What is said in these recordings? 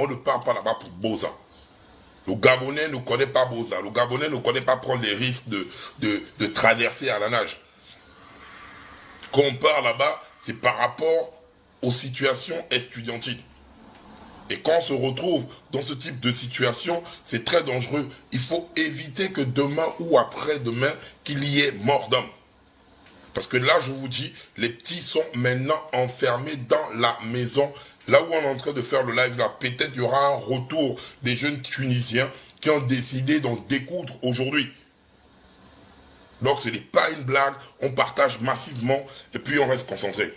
on ne part pas là-bas pour Boza. Le Gabonais ne connaît pas Boza. Le Gabonais ne connaît pas prendre les risques de traverser à la nage. Quand on part là-bas, c'est par rapport aux situations estudiantines. Et quand on se retrouve dans ce type de situation, c'est très dangereux. Il faut éviter que demain ou après-demain, qu'il y ait mort d'homme. Parce que là, je vous dis, les petits sont maintenant enfermés dans la maison. Là où on est en train de faire le live, là, peut-être il y aura un retour des jeunes Tunisiens qui ont décidé d'en découdre aujourd'hui. Donc, ce n'est pas une blague, on partage massivement et puis on reste concentré.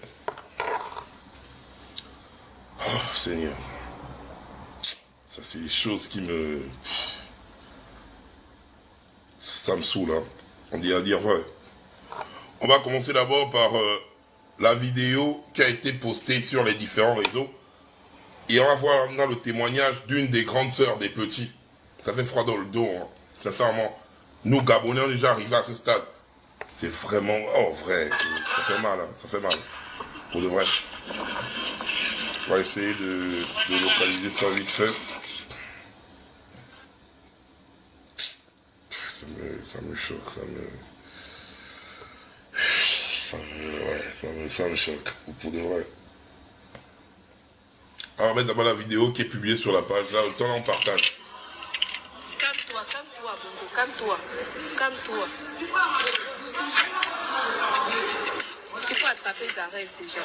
Oh, Seigneur. Ça, c'est des choses qui me... Ça me saoule, hein. On dit à dire vrai. On va commencer d'abord par la vidéo qui a été postée sur les différents réseaux. Et on va voir maintenant le témoignage d'une des grandes sœurs des petits. Ça fait froid dans le dos, hein. Sincèrement. Nous, Gabonais, on est déjà arrivés à ce stade. C'est vraiment... Oh, vrai. Ça fait mal, hein. Ça fait mal. Pour de vrai. On va essayer de localiser ça vite fait. Ça me choque, ça me choque, pour de vrai. On va mettre d'abord la vidéo qui est publiée sur la page, là, le temps là on partage. Calme-toi, Bongo, calme-toi, calme-toi. Il faut attraper Zarez déjà.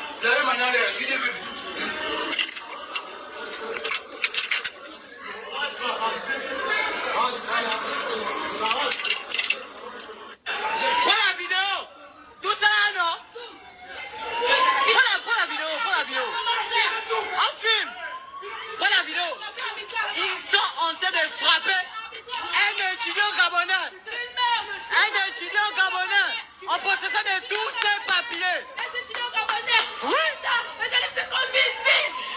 En possession de tous ces papiers. Oui.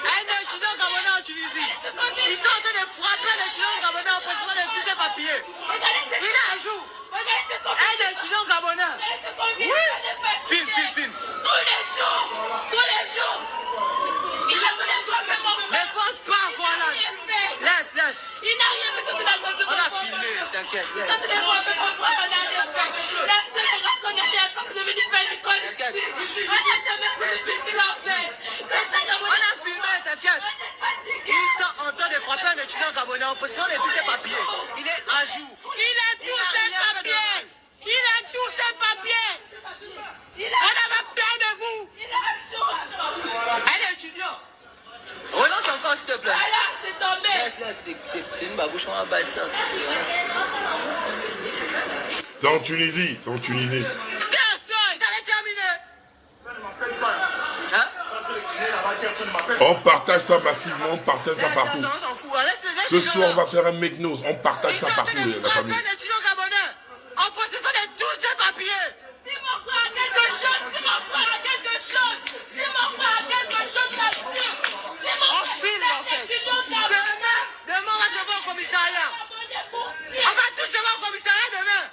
Un étudiant gabonais en Tunisie. Ils sont en train de frapper l'étudiant gabonais en possession de tous ces papiers. Il est à jour. Un étudiant gabonais. Oui. Film. Tous les jours. Il a ne force pas encore là. Laisse. Il n'a rien fait. On a filmé, t'inquiète. On a filmé, t'inquiète. Ils sont en train de frapper un étudiant gabonais en possession de tous ses papiers. Il est à jour. Il a tous ses papiers. On n'a pas peur de vous. Un étudiant. Relance encore s'il te plaît. C'est tombé. C'est une babouche, on va bailler ça. C'est en Tunisie, On partage ça massivement, on partage ça partout. Ce soir, on va faire un make-nose, on partage ça partout, la famille. En possession de tous ces papiers. Si mon frère a quelque chose, là-dessus. On filme en fait. Demain, on va se voir au commissariat. On va tous se voir au commissariat demain.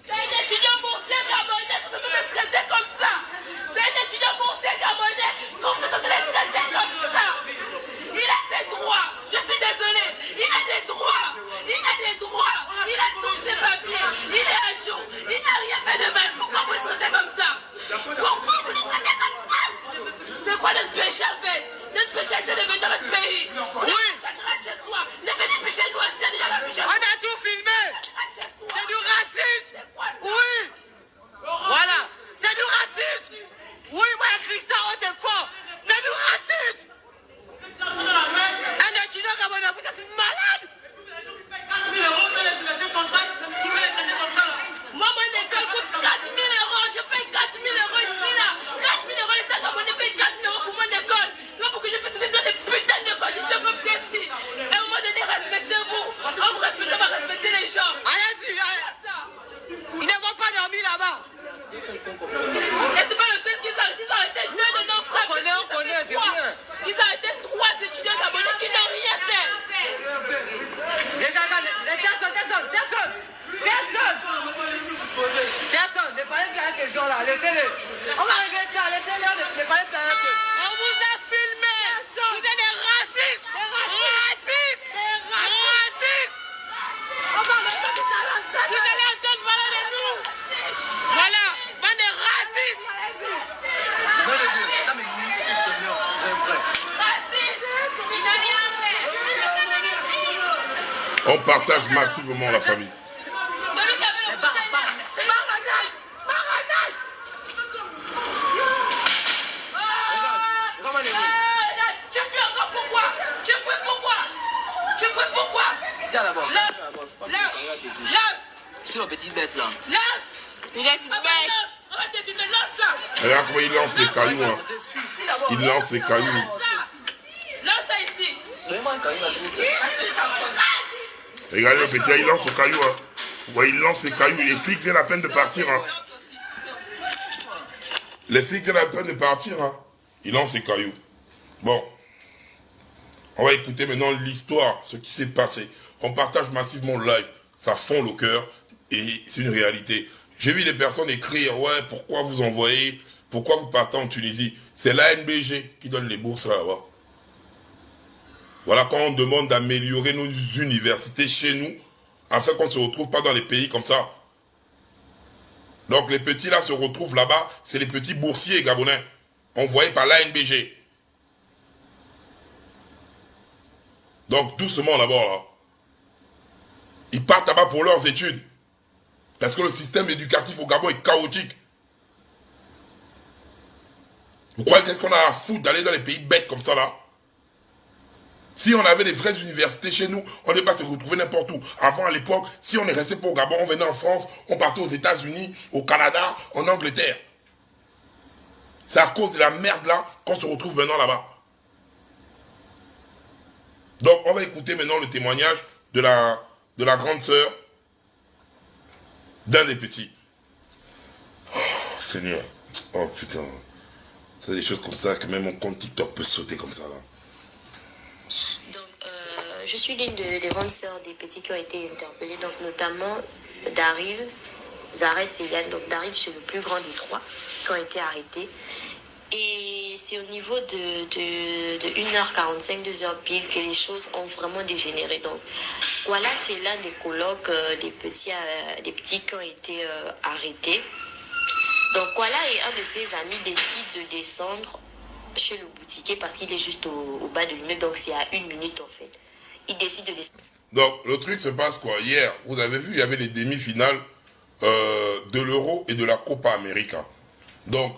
C'est un étudiant boursier gabonais que vous me traitez comme ça. C'est un étudiant boursier gabonais que vous me traitez comme ça. Il a ses droits. Je suis désolée. Il a des droits. Il a tous ses papiers. Il est à jour. Il n'a rien fait de mal. Pourquoi vous le traitez comme ça? C'est quoi notre péché en fait? Notre péché c'est de venir dans notre pays. Oui. Chacun chez soi. Ne venez plus chez nous, c'est déjà la plus chez On a tout filmé. C'est du racisme. Oui. Voilà. C'est du racisme. Oui, moi j'écris ça haut et fort. C'est du racisme. Un étudiant gabonais, vous êtes malade. Moi, mon école coûte 4 000 €. Je paye 4 000 € ici, là. 4 000 € l'État gabonais paye 4 000 € pour mon école. C'est pas pour que je puisse vivre dans des putains de conditions comme celle-ci. Et à un moment donné, respectez-vous. On vous respecte, on va respecter les gens. Allez-y. Ils ne vont pas dormir là-bas. Et c'est pas le seul qu'ils ont arrêté 2 de nos frères. On connaît, c'est bien. Ils ont arrêté 3 étudiants gabonais qui n'ont rien fait. Les gendarmes, personne, ne parlez plus avec les gens là, laissez-les. On va régler ça, laissez-les, ne parlez plus avec eux. On vous a filmé. Vous êtes des racistes. On partage massivement la famille. Celui qui avait le container. Tu fais encore pourquoi? Tu fais pourquoi? Tu fais pourquoi? C'est à la bas. Lance. Sur la petite bête là. Lance. Arrête de filmer, lance ça. Regarde comment il lance les cailloux. Hein. Il lance les cailloux. Lance ça ici. Regardez le petit, il lance le caillou. Hein. Ouais, il lance les cailloux. Les flics viennent à peine de partir. Hein. Les flics viennent à peine de partir. Hein. Il lance les cailloux. Bon. On va écouter maintenant l'histoire, ce qui s'est passé. On partage massivement le live. Ça fond le cœur et c'est une réalité. J'ai vu des personnes écrire, ouais, pourquoi vous envoyez, pourquoi vous partez en Tunisie? C'est l'ANBG qui donne les bourses là-bas. Voilà quand on demande d'améliorer nos universités chez nous, afin qu'on ne se retrouve pas dans les pays comme ça. Donc les petits là se retrouvent là-bas, c'est les petits boursiers gabonais, envoyés par l'ANBG. Donc doucement d'abord là. Ils partent là-bas pour leurs études. Parce que le système éducatif au Gabon est chaotique. Vous croyez qu'est-ce qu'on a à foutre d'aller dans les pays bêtes comme ça là? Si on avait des vraies universités chez nous, on ne devait pas se retrouver n'importe où. Avant à l'époque, si on est resté pas au Gabon, on venait en France, on partait aux États-Unis, au Canada, en Angleterre. C'est à cause de la merde là qu'on se retrouve maintenant là-bas. Donc on va écouter maintenant le témoignage de la grande sœur d'un des petits. Oh, Seigneur. Oh putain. C'est des choses comme ça que même mon compte TikTok peut sauter comme ça là. Donc, je suis l'une des grandes sœurs des petits qui ont été interpellés, donc notamment Daryl, Zarès et Yann. Donc Daryl, c'est le plus grand des trois qui ont été arrêtés. Et c'est au niveau de 1h45, 2h pile que les choses ont vraiment dégénéré. Donc voilà, c'est l'un des colocs des petits qui ont été arrêtés. Donc voilà, et un de ses amis décide de descendre chez le boutiquier parce qu'il est juste au bas de l'immeuble, donc c'est à 1 minute en fait. Il décide de descendre. Donc le truc se passe quoi? Hier, vous avez vu, il y avait les demi-finales de l'Euro et de la Copa América. Donc,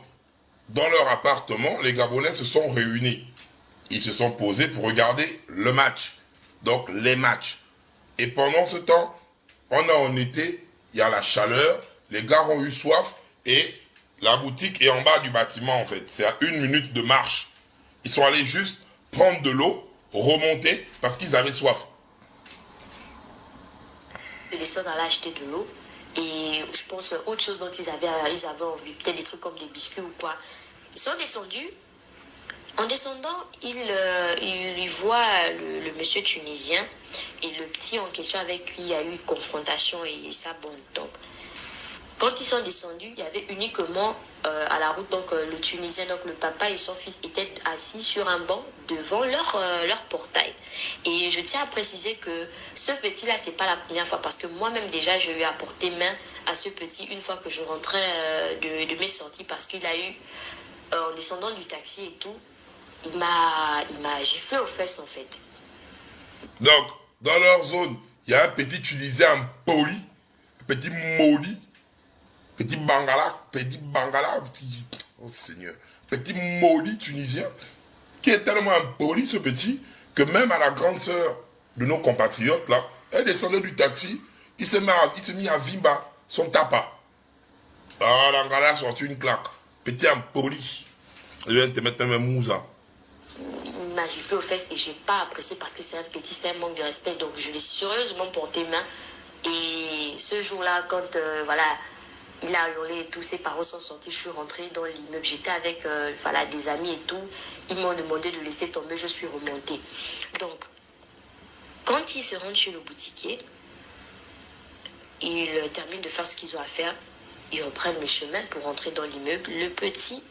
dans leur appartement, les Gabonais se sont réunis. Ils se sont posés pour regarder le match. Donc, les matchs. Et pendant ce temps, on a en été, il y a la chaleur, les gars ont eu soif et la boutique est en bas du bâtiment en fait. C'est à 1 minute de marche. Ils sont allés juste prendre de l'eau, remonter parce qu'ils avaient soif. Les personnes allaient acheter de l'eau. Et je pense autre chose dont ils avaient envie, peut-être des trucs comme des biscuits ou quoi. Ils sont descendus. En descendant, ils voient le monsieur tunisien et le petit en question avec qui il y a eu confrontation et ça bon. Donc, quand ils sont descendus, il y avait uniquement à la route, donc le Tunisien, donc le papa et son fils étaient assis sur un banc devant leur portail. Et je tiens à préciser que ce petit-là, c'est pas la première fois parce que moi-même déjà, j'ai eu à porter main à ce petit une fois que je rentrais de mes sorties parce qu'il a eu, en descendant du taxi et tout, il m'a giflé aux fesses en fait. Donc, dans leur zone, il y a un petit Tunisien poli, un petit Moli, petit Bangala, oh Seigneur, petit Moli tunisien, qui est tellement impoli ce petit, que même à la grande sœur de nos compatriotes là, elle descendait du taxi, il s'est mis à Vimba, son tapa. Ah, l'Angala a sorti une claque, petit impoli, il vient te mettre même un mouza. Il m'a giflé aux fesses et j'ai pas apprécié parce que c'est un petit, c'est un manque de respect, donc je l'ai sérieusement porté main. Et ce jour-là, quand voilà, il a hurlé et tout, ses parents sont sortis, je suis rentrée dans l'immeuble, j'étais avec voilà, des amis et tout, ils m'ont demandé de laisser tomber, je suis remontée. Donc, quand ils se rendent chez le boutiquier, ils terminent de faire ce qu'ils ont à faire, ils reprennent le chemin pour rentrer dans l'immeuble, le petit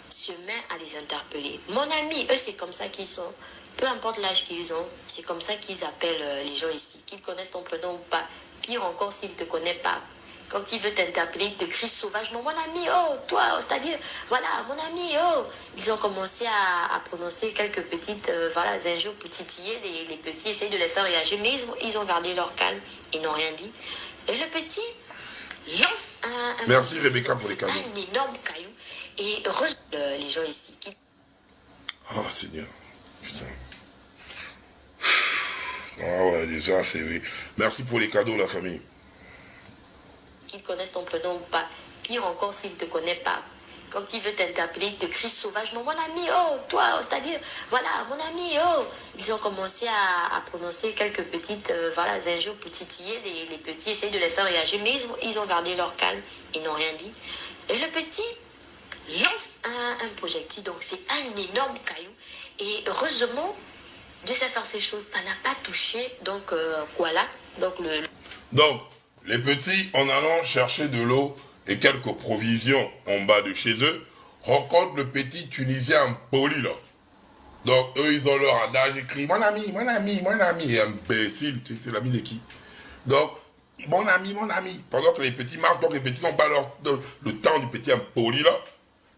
se met à les interpeller. Mon ami, eux c'est comme ça qu'ils sont, peu importe l'âge qu'ils ont, c'est comme ça qu'ils appellent les gens ici, qu'ils connaissent ton prénom ou pas, pire encore s'ils ne te connaissent pas. Quand il veut t'interpeller, il te crie sauvagement, mon ami, oh, toi, c'est-à-dire, voilà, mon ami, oh. Ils ont commencé à prononcer quelques petites, voilà, injures pour titiller les petits, essayer de les faire réagir, mais ils ont gardé leur calme, ils n'ont rien dit. Et le petit lance un Merci Rebecca pour les cadeaux. un énorme caillou, et les gens ici qui... Oh Seigneur, putain. Ah ouais, déjà, c'est oui. Merci pour les cadeaux, la famille. Qu'ils connaissent ton prénom ou pas. Pire encore s'ils ne te connaissent pas. Quand il veut t'interpeller, il te crie sauvagement, mon ami, oh, toi, c'est-à-dire, voilà, mon ami, oh. Ils ont commencé à prononcer quelques petites, voilà, injures pour titiller les petits, essayer de les faire réagir, mais ils ont gardé leur calme, ils n'ont rien dit. Et le petit lance un projectile, donc c'est un énorme caillou. Et heureusement, Dieu sait faire ces choses, ça n'a pas touché, donc voilà, donc Donc, les petits, en allant chercher de l'eau et quelques provisions en bas de chez eux, rencontrent le petit Tunisien poli là. Donc, eux, ils ont leur adage, ils crient, mon ami, mon ami, mon ami. Et imbécile, c'est l'ami de qui? Donc, mon ami, pendant que les petits marchent, donc les petits n'ont pas le temps du petit impoli là.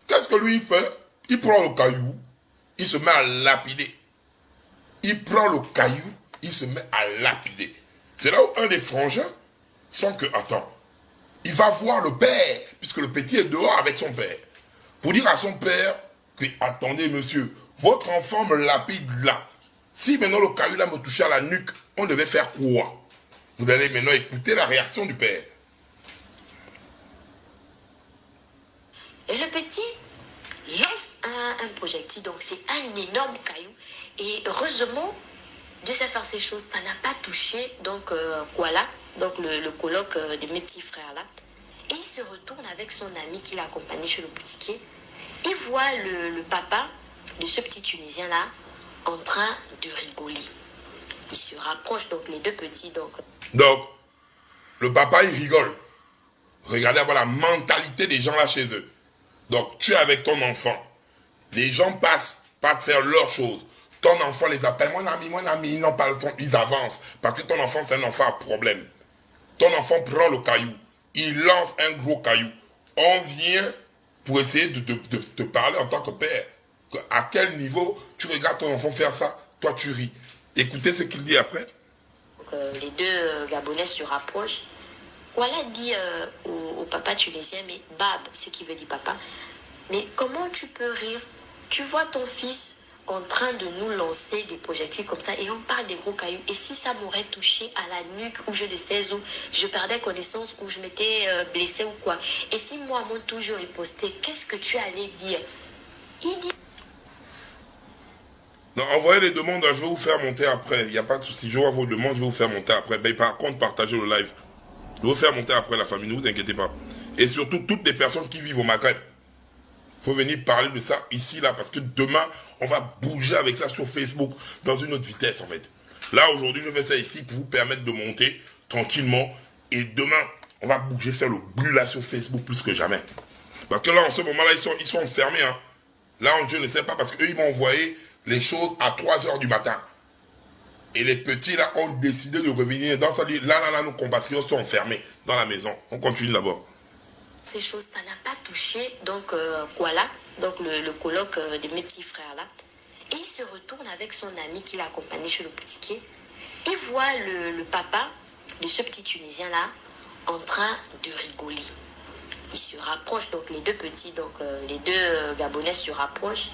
Qu'est-ce que lui il fait? Il prend le caillou, il se met à lapider. Il prend le caillou, il se met à lapider. C'est là où un des frangins sent que, attends, il va voir le père, puisque le petit est dehors avec son père, pour dire à son père que, attendez monsieur, votre enfant me lapide là. Si maintenant le caillou là me touchait à la nuque, on devait faire quoi? Vous allez maintenant écouter la réaction du père. Et le petit lance un projectile, donc c'est un énorme caillou. Et heureusement, Dieu sait faire ces choses, ça n'a pas touché, donc voilà, donc le colloque de mes petits frères là. Et il se retourne avec son ami qui l'a accompagné chez le boutiquier. Il voit le papa de ce petit Tunisien là en train de rigoler. Il se rapproche, donc les deux petits, donc le papa il rigole. Regardez avoir la mentalité des gens là chez eux. Donc tu es avec ton enfant. Les gens passent pas te faire leurs choses. Ton enfant les appelle, mon ami, ils n'ont pas le temps, ils avancent. Parce que ton enfant, c'est un enfant à problème. Ton enfant prend le caillou, il lance un gros caillou. On vient pour essayer de te parler en tant que père. À quel niveau tu regardes ton enfant faire ça, toi tu ris. Écoutez ce qu'il dit après. Les deux Gabonais se rapprochent. Voilà dit au papa tunisien, mais Bab, ce qui veut dire papa, mais comment tu peux rire? Tu vois ton fils en train de nous lancer des projectiles comme ça et on parle des gros cailloux. Et si ça m'aurait touché à la nuque ou je ne sais où, je perdais connaissance ou je m'étais blessé ou quoi. Et si moi, à mon tour, je ripostais, qu'est-ce que tu allais dire? Il dit... Non, envoyez les demandes, je vais vous faire monter après. Il n'y a pas de souci, je vois vos demandes, je vais vous faire monter après. Mais par contre, partagez le live. Je vais vous faire monter après la famille, ne vous inquiétez pas. Et surtout, toutes les personnes qui vivent au Maghreb. Il faut venir parler de ça ici, là, parce que demain, on va bouger avec ça sur Facebook dans une autre vitesse, en fait. Là, aujourd'hui, je fais ça ici pour vous permettre de monter tranquillement. Et demain, on va bouger, faire le bruit là sur Facebook plus que jamais. Parce que là, en ce moment-là, ils sont enfermés. Hein. Là, je ne sais pas, parce qu'eux, ils m'ont envoyé les choses à 3 h du matin. Et les petits, là, ont décidé de revenir. Dans ça, là, nos compatriotes sont enfermés dans la maison. On continue là-bas. Ces choses, ça n'a pas touché, donc voilà, donc le colloque de mes petits frères là. Et il se retourne avec son ami qui l'a accompagné chez le boutiquier. Il voit le papa de ce petit Tunisien là en train de rigoler. Il se rapproche, donc les deux petits, donc les deux Gabonais se rapprochent.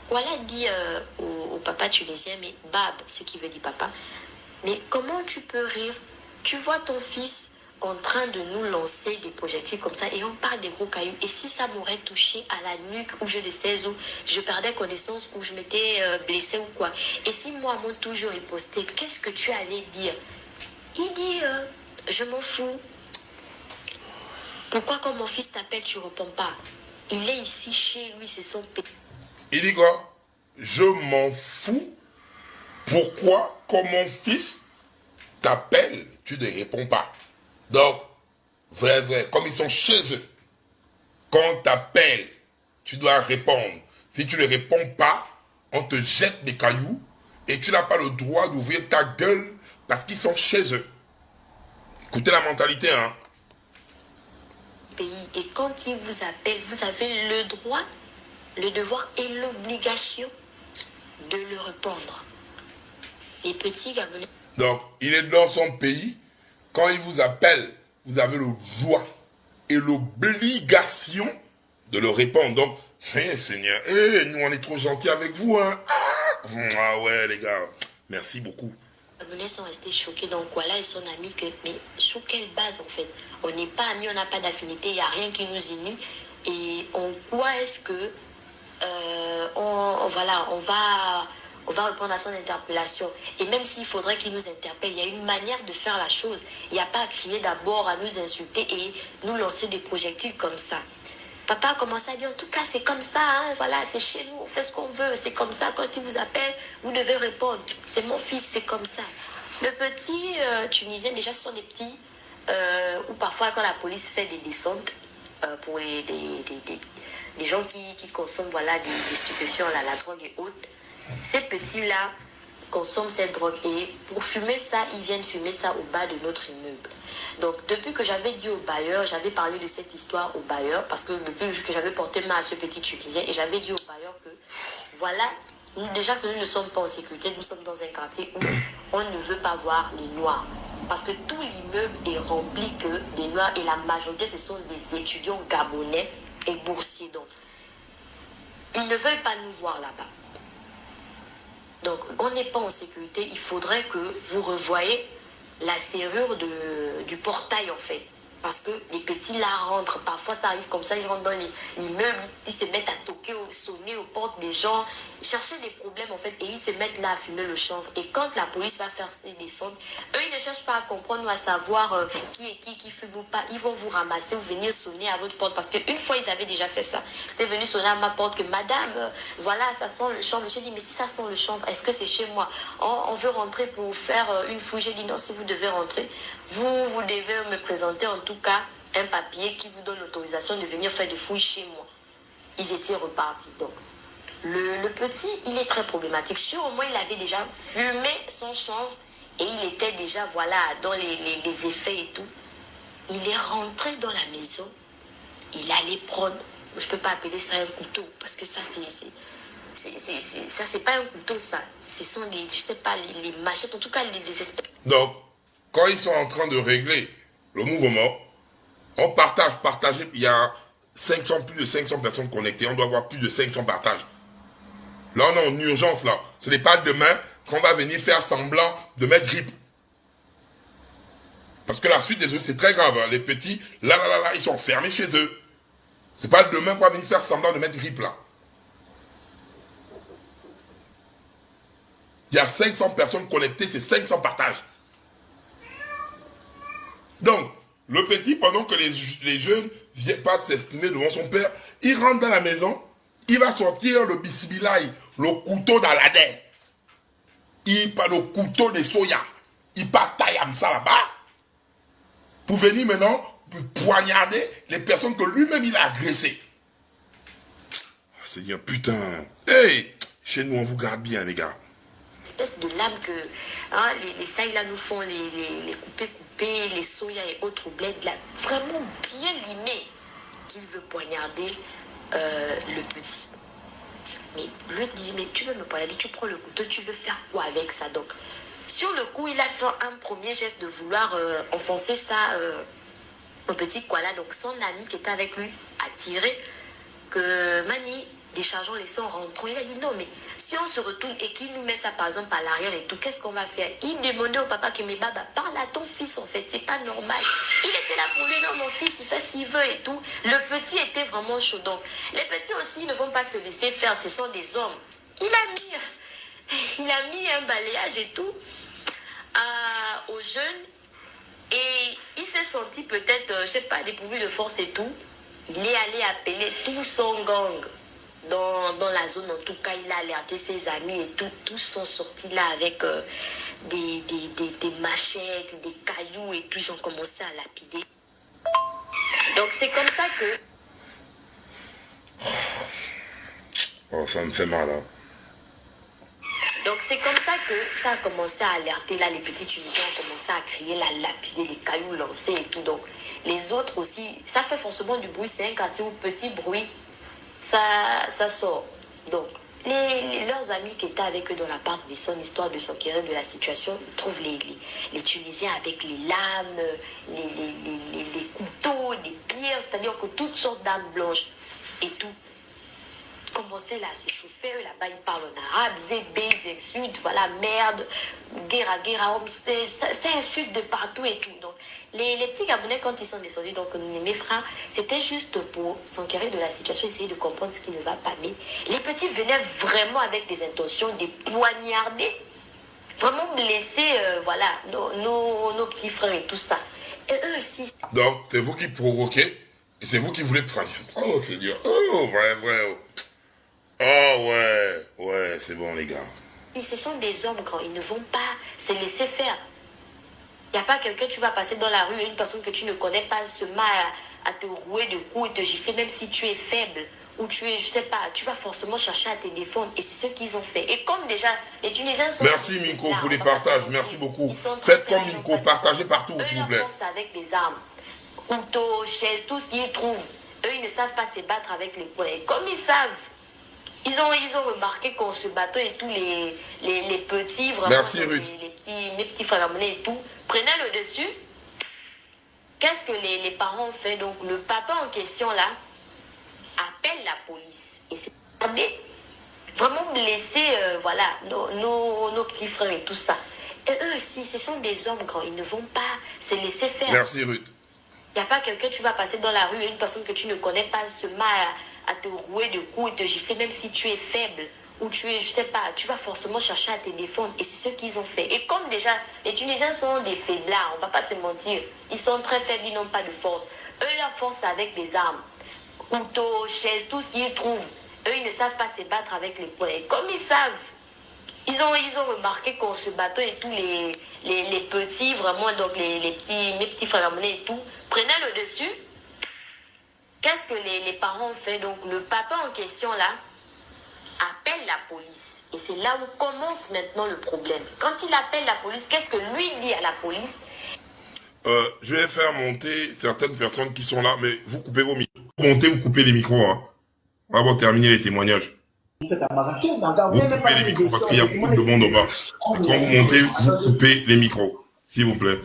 Voilà dit au papa tunisien, mais Bab, ce qui veut dire papa, mais comment tu peux rire? Tu vois ton fils en train de nous lancer des projectiles comme ça et on parle des gros cailloux. Et si ça m'aurait touché à la nuque ou je ne sais où, je perdais connaissance ou je m'étais blessé ou quoi. Et si moi, à mon tour, je ripostais, qu'est-ce que tu allais dire? Il dit, je m'en fous. Pourquoi quand mon fils t'appelle, tu ne réponds pas? Il est ici chez lui, c'est son pays. Il dit quoi? Je m'en fous. Pourquoi quand mon fils t'appelle, tu ne réponds pas? Donc, vrai, comme ils sont chez eux, quand on t'appelle, tu dois répondre. Si tu ne réponds pas, on te jette des cailloux et tu n'as pas le droit d'ouvrir ta gueule parce qu'ils sont chez eux. Écoutez la mentalité, hein. pays. Et quand ils vous appellent, vous avez le droit, le devoir et l'obligation de le répondre. Les petits Gabonais. Donc, il est dans son pays. Quand il vous appelle, vous avez le droit et l'obligation de le répondre. Donc, Seigneur, nous on est trop gentils avec vous. Hein. Ah ouais, les gars, merci beaucoup. Les Gabonais sont restés choqués. Donc voilà, ils sont amis. Mais sur quelle base en fait? On n'est pas amis, on n'a pas d'affinité, il n'y a rien qui nous unit. Et en quoi est-ce que on va répondre à son interpellation. Et même s'il faudrait qu'il nous interpelle, il y a une manière de faire la chose. Il n'y a pas à crier d'abord, à nous insulter et nous lancer des projectiles comme ça. Papa a commencé à dire, en tout cas, c'est comme ça, hein, voilà, c'est chez nous, on fait ce qu'on veut, c'est comme ça, quand il vous appelle, vous devez répondre. C'est mon fils, c'est comme ça. Le petit Tunisien, déjà, ce sont des petits, où parfois, quand la police fait des descentes pour les gens qui consomment voilà, des stupéfiants, la drogue et autres, ces petits-là consomment cette drogue. Et pour fumer ça, ils viennent fumer ça au bas de notre immeuble. Donc, depuis que j'avais dit au bailleur, j'avais parlé de cette histoire au bailleur, parce que depuis que j'avais porté main à ce petit Tunisien, et j'avais dit au bailleur que, voilà, déjà que nous ne sommes pas en sécurité, nous sommes dans un quartier où on ne veut pas voir les Noirs. Parce que tout l'immeuble est rempli que des Noirs, et la majorité, ce sont des étudiants gabonais et boursiers. Donc, ils ne veulent pas nous voir là-bas. Donc, on n'est pas en sécurité. Il faudrait que vous revoyiez la serrure du portail, en fait. Parce que les petits, là, rentrent. Parfois, ça arrive comme ça. Ils rentrent dans l'immeuble. Ils se mettent à toquer, sonner aux portes des gens. Chercher des problèmes, en fait. Et ils se mettent là à fumer le chanvre. Et quand la police va faire ses descentes, eux, ils ne cherchent pas à comprendre ou à savoir qui est qui fume ou pas. Ils vont vous ramasser ou venir sonner à votre porte. Parce qu'une fois, ils avaient déjà fait ça. Ils étaient venus sonner à ma porte que, madame, voilà, ça sent le chanvre. J'ai dit, mais si ça sent le chanvre, est-ce que c'est chez moi? On veut rentrer pour faire une fouille. J'ai dit, non, si vous devez rentrer, vous devez me présenter en tout cas un papier qui vous donne l'autorisation de venir faire des fouilles chez moi. Ils étaient repartis. Donc, le petit, il est très problématique. Sûrement, il avait déjà fumé son chanvre et il était déjà, voilà, dans les effets et tout. Il est rentré dans la maison. Il allait prendre, je ne peux pas appeler ça un couteau, parce que ça, c'est pas un couteau, ça. Ce sont je sais pas, les machettes, en tout cas, les espèces. Donc, quand ils sont en train de régler le mouvement, on partager, il y a plus de 500 personnes connectées, on doit avoir plus de 500 partages. Là, on est en urgence, là. Ce n'est pas demain qu'on va venir faire semblant de mettre grippe. Parce que la suite des autres, c'est très grave. Hein. Les petits, là, ils sont fermés chez eux. C'est pas demain qu'on va venir faire semblant de mettre grippe, là. Il y a 500 personnes connectées, c'est 500 partages. Donc, le petit, pendant que les jeunes viennent pas s'exprimer devant son père, il rentre dans la maison, il va sortir le bisimilaï, le couteau d'Aladin, le couteau de soya, il bataille comme ça là-bas, pour venir maintenant poignarder les personnes que lui-même il a agressées. Ah, Seigneur, putain, hey, chez nous on vous garde bien les gars. Espèce de lame que hein, les sailles là nous font, les couper, les soya et autres bleds là, vraiment bien limés, qu'il veut poignarder le petit. Mais lui dit, mais tu veux me poignarder, tu prends le couteau, tu veux faire quoi avec ça? Donc, sur le coup, il a fait un premier geste de vouloir enfoncer ça au petit Koala. Donc, son ami qui était avec lui a tiré que Mani, déchargeons les sons, rentrons. Il a dit non, mais si on se retourne et qu'il nous met ça par exemple à l'arrière et tout, qu'est-ce qu'on va faire? Il demandait au papa que mais baba, parle à ton fils en fait, c'est pas normal. Il était là pour lui, non, mon fils, il fait ce qu'il veut et tout. Le petit était vraiment chaud. Donc, les petits aussi ne vont pas se laisser faire, ce sont des hommes. Il a mis un balayage et tout aux jeunes et il s'est senti peut-être, je sais pas, dépourvu de force et tout. Il est allé appeler tout son gang dans la zone. En tout cas, il a alerté ses amis et tout. Tous sont sortis là avec des machettes, des cailloux et tout. Ils ont commencé à lapider. Donc, c'est comme ça que... Oh, ça me fait mal, hein. Donc, c'est comme ça que ça a commencé à alerter. Là, les petits Tunisiens ont commencé à crier, la lapider, les cailloux lancés et tout. Donc, les autres aussi, ça fait forcément du bruit, c'est un quartier où petit bruit, ça sort. Donc, leurs amis qui étaient avec eux dans l'appart de son histoire de s'enquérir de la situation, ils trouvent les Tunisiens avec les lames, les couteaux, les pierres, c'est-à-dire que toutes sortes d'armes blanches et tout. Commençaient là à s'échauffer, eux là-bas ils parlent en arabe, zébé, ils insultent, voilà, merde, guerre, c'est insulte de partout et tout. Donc, les petits Gabonais, quand ils sont descendus, donc mes frères, c'était juste pour s'enquérir de la situation, essayer de comprendre ce qui ne va pas. Mais les petits venaient vraiment avec des intentions de poignarder, vraiment blesser, voilà, nos petits frères et tout ça. Et eux aussi. Donc, c'est vous qui provoquez, et c'est vous qui voulez prendre. Oh Seigneur, oh, vrai. Oh ouais, c'est bon les gars. Ce sont des hommes grands, ils ne vont pas se laisser faire. Il n'y a pas quelqu'un, tu vas passer dans la rue, une personne que tu ne connais pas se met à te rouer de coups et te gifler, même si tu es faible, ou tu es, je sais pas, tu vas forcément chercher à te défendre. Et c'est ce qu'ils ont fait. Et comme déjà, les Tunisiens sont... Merci Minko pour les partages, merci beaucoup. Faites comme Minko, partagez partout, s'il vous plaît. Eux, ils avec les armes, couteaux, chaises, tout ce qu'ils trouvent. Eux, ils ne savent pas se battre avec les poings. Et comme ils savent, ils ont remarqué qu'en se battant et tous les petits, vraiment, merci, mes petits frères et tout, prenaient le dessus. Qu'est-ce que les parents ont fait? Donc, le papa en question, là, appelle la police. Et c'est vraiment blessé, voilà, nos petits frères et tout ça. Et eux aussi, ce sont des hommes grands. Ils ne vont pas se laisser faire. Merci, Ruth. Il n'y a pas quelqu'un, tu vas passer dans la rue, une personne que tu ne connais pas se met à te rouer de coups et te gifler, même si tu es faible, ou tu es, je sais pas, tu vas forcément chercher à te défendre. Et c'est ce qu'ils ont fait. Et comme déjà, les Tunisiens sont des faiblards, on ne va pas se mentir. Ils sont très faibles, ils n'ont pas de force. Eux, leur force, c'est avec les armes. Couteaux, chaises, tout ce qu'ils trouvent. Eux, ils ne savent pas se battre avec les poings. Et comme ils savent, ils ont remarqué qu'en se battant et tous les petits, vraiment, donc mes petits frères et tout, prenaient le dessus. Qu'est-ce que les parents ont fait? Donc, le papa en question, là, appelle la police. Et c'est là où commence maintenant le problème. Quand il appelle la police, qu'est-ce que lui dit à la police? Je vais faire monter certaines personnes qui sont là, mais vous coupez vos micros. Vous coupez les micros, hein. On va terminer les témoignages. Vous coupez les micros parce qu'il y a beaucoup de monde au bas. Quand vous montez, vous coupez les micros, s'il vous plaît.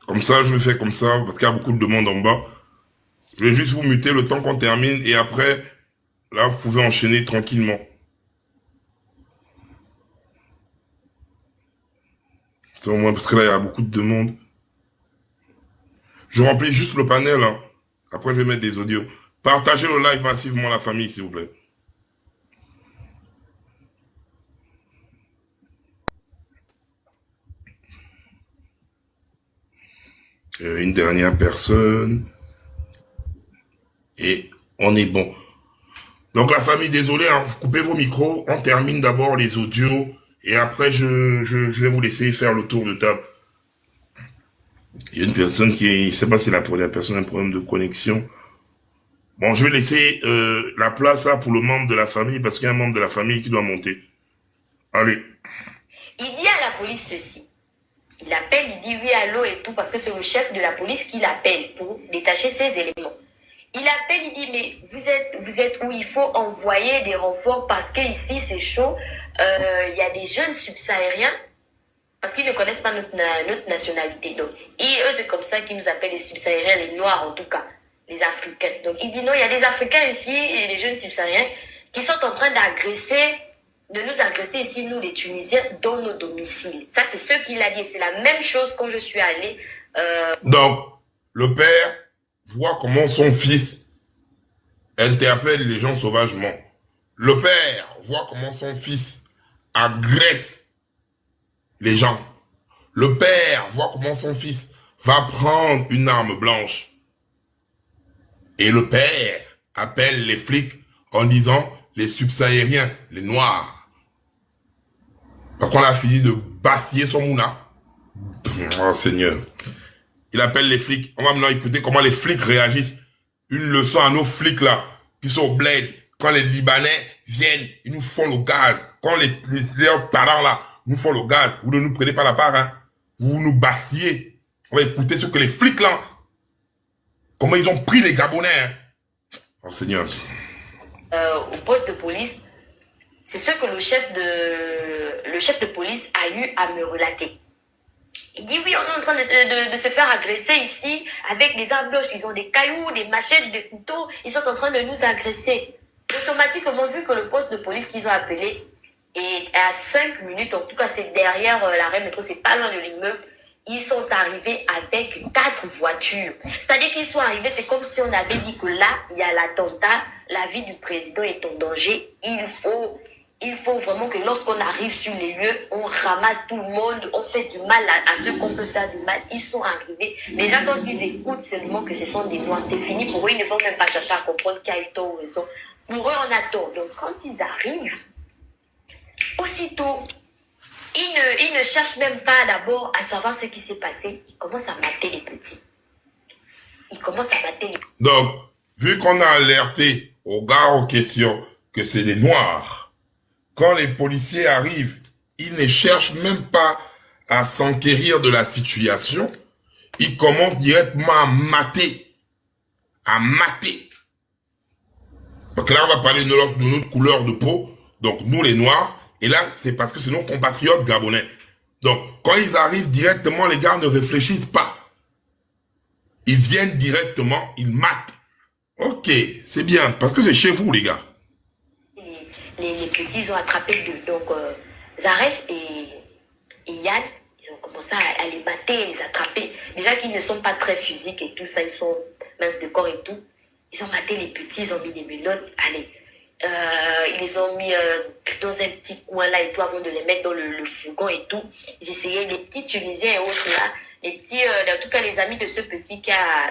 Comme ça, je le fais comme ça, parce qu'il y a beaucoup de demandes en bas. Je vais juste vous muter le temps qu'on termine, et après, là, vous pouvez enchaîner tranquillement. C'est au moins, parce que là, il y a beaucoup de demandes. Je remplis juste le panel, hein. Après, je vais mettre des audios. Partagez le live massivement à la famille, s'il vous plaît. Une dernière personne. Et on est bon. Donc la famille, désolé, hein, vous coupez vos micros. On termine d'abord les audios. Et après, je vais vous laisser faire le tour de table. Il y a une personne qui, je sais pas si la personne a un problème de connexion. Bon, je vais laisser la place là pour le membre de la famille, parce qu'il y a un membre de la famille qui doit monter. Allez. Il dit à la police ceci. Il appelle, il dit oui, allô et tout, parce que c'est le chef de la police qui l'appelle pour détacher ses éléments. Il appelle, il dit, mais vous êtes où? Il faut envoyer des renforts parce que ici c'est chaud. Il y a des jeunes subsahariens, parce qu'ils ne connaissent pas notre nationalité. Donc, et eux, c'est comme ça qu'ils nous appellent les subsahariens, les noirs en tout cas, les Africains. Donc, il dit non, il y a des Africains ici, et des jeunes subsahariens, qui sont en train de nous agresser ici, nous les Tunisiens, dans nos domiciles. Ça, c'est ce qu'il a dit. C'est la même chose quand je suis allée. Donc, le père voit comment son fils interpelle les gens sauvagement. Le père voit comment son fils agresse les gens. Le père voit comment son fils va prendre une arme blanche. Et le père appelle les flics en disant les subsahariens, les noirs. Parce qu'on a fini de bastiller son mouna. Oh Seigneur. Il appelle les flics. On va maintenant écouter comment les flics réagissent. Une leçon à nos flics là, qui sont au bled. Quand les Libanais viennent, ils nous font le gaz. Quand leurs parents là nous font le gaz, vous ne nous prenez pas la part, hein. Vous nous bastillez. On va écouter ce que les flics là, comment ils ont pris les Gabonais, hein. Oh Seigneur. Au poste de police, c'est ce que le chef de police a eu à me relater. Il dit oui, on est en train de se faire agresser ici avec des armes blanches. Ils ont des cailloux, des machettes, des couteaux. Ils sont en train de nous agresser. Automatiquement, vu que le poste de police qu'ils ont appelé est à 5 minutes, en tout cas c'est derrière l'arrêt métro, c'est pas loin de l'immeuble, ils sont arrivés avec 4 voitures. C'est-à-dire qu'ils sont arrivés, c'est comme si on avait dit que là, il y a l'attentat, la vie du président est en danger. Il faut vraiment que lorsqu'on arrive sur les lieux, on ramasse tout le monde, on fait du mal à ceux qu'on peut faire du mal. Ils sont arrivés. Déjà, quand ils écoutent seulement que ce sont des noirs, c'est fini pour eux. Ils ne vont même pas chercher à comprendre qui a eu tort ou raison. Pour eux, on a tort. Donc, quand ils arrivent, aussitôt, ils ne cherchent même pas d'abord à savoir ce qui s'est passé. Ils commencent à mater les petits. Donc, vu qu'on a alerté aux gars en question que c'est des noirs, quand les policiers arrivent, ils ne cherchent même pas à s'enquérir de la situation. Ils commencent directement à mater. Donc là, on va parler de notre couleur de peau. Donc, nous, les noirs. Et là, c'est parce que c'est nos compatriotes gabonais. Donc, quand ils arrivent directement, les gars ne réfléchissent pas. Ils viennent directement, ils matent. Ok, c'est bien. Parce que c'est chez vous, les gars. Les petits, ils ont attrapé Zarès et Yann. Ils ont commencé à les mater, les attraper. Déjà qu'ils ne sont pas très physiques et tout ça, ils sont minces de corps et tout. Ils ont maté les petits, ils ont mis des menottes. Allez, ils les ont mis dans un petit coin là et tout avant de les mettre dans le fourgon et tout. Ils essayaient, les petits Tunisiens et autres là, les petits, en tout cas les amis de ce petit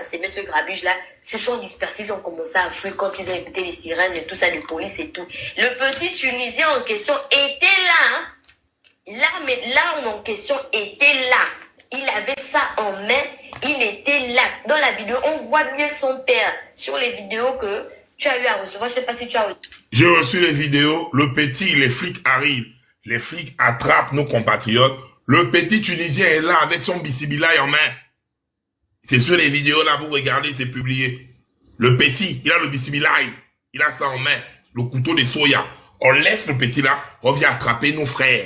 c'est monsieur Grabuge là, se sont dispersés, ils ont commencé à fuir quand ils ont écouté les sirènes et tout ça de police et tout. Le petit Tunisien en question était là, hein. L'arme en question était là. Il avait ça en main, il était là. Dans la vidéo, on voit bien son père. Sur les vidéos que tu as eu à recevoir, je ne sais pas si tu as reçu. J'ai reçu les vidéos, le petit, les flics arrivent. Les flics attrapent nos compatriotes. Le petit Tunisien est là avec son bisibilaï en main. C'est sur les vidéos là, vous regardez, c'est publié. Le petit, il a le bisibilaï. Il a ça en main. Le couteau de soya. On laisse le petit là, on vient attraper nos frères.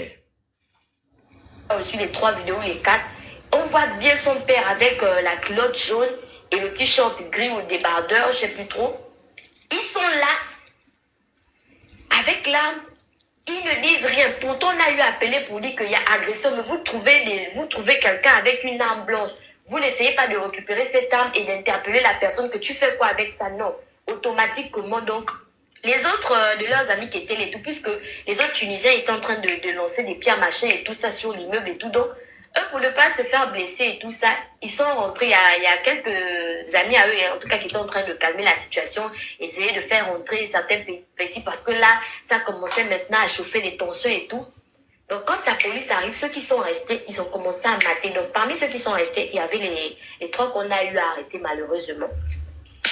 J'ai reçu les 3 vidéos, les 4. On voit bien son père avec la culotte jaune et le t-shirt gris ou débardeur, je ne sais plus trop. Ils sont là, avec l'arme. Ils ne disent rien. Pourtant, on a eu appelé pour dire qu'il y a agression. Mais vous trouvez quelqu'un avec une arme blanche. Vous n'essayez pas de récupérer cette arme et d'interpeller la personne que tu fais quoi avec ça. Non. Automatiquement, donc, les autres de leurs amis qui étaient les tout, puisque les autres Tunisiens étaient en train de lancer des pierres machins et tout ça sur l'immeuble et tout. Donc, eux, pour ne pas se faire blesser et tout ça, ils sont rentrés. Il y a quelques amis à eux, en tout cas, qui étaient en train de calmer la situation, essayer de faire rentrer certains petits, parce que là, ça commençait maintenant à chauffer les tensions et tout. Donc, quand la police arrive, ceux qui sont restés, ils ont commencé à mater. Donc, parmi ceux qui sont restés, il y avait les 3 qu'on a eu à arrêter, malheureusement.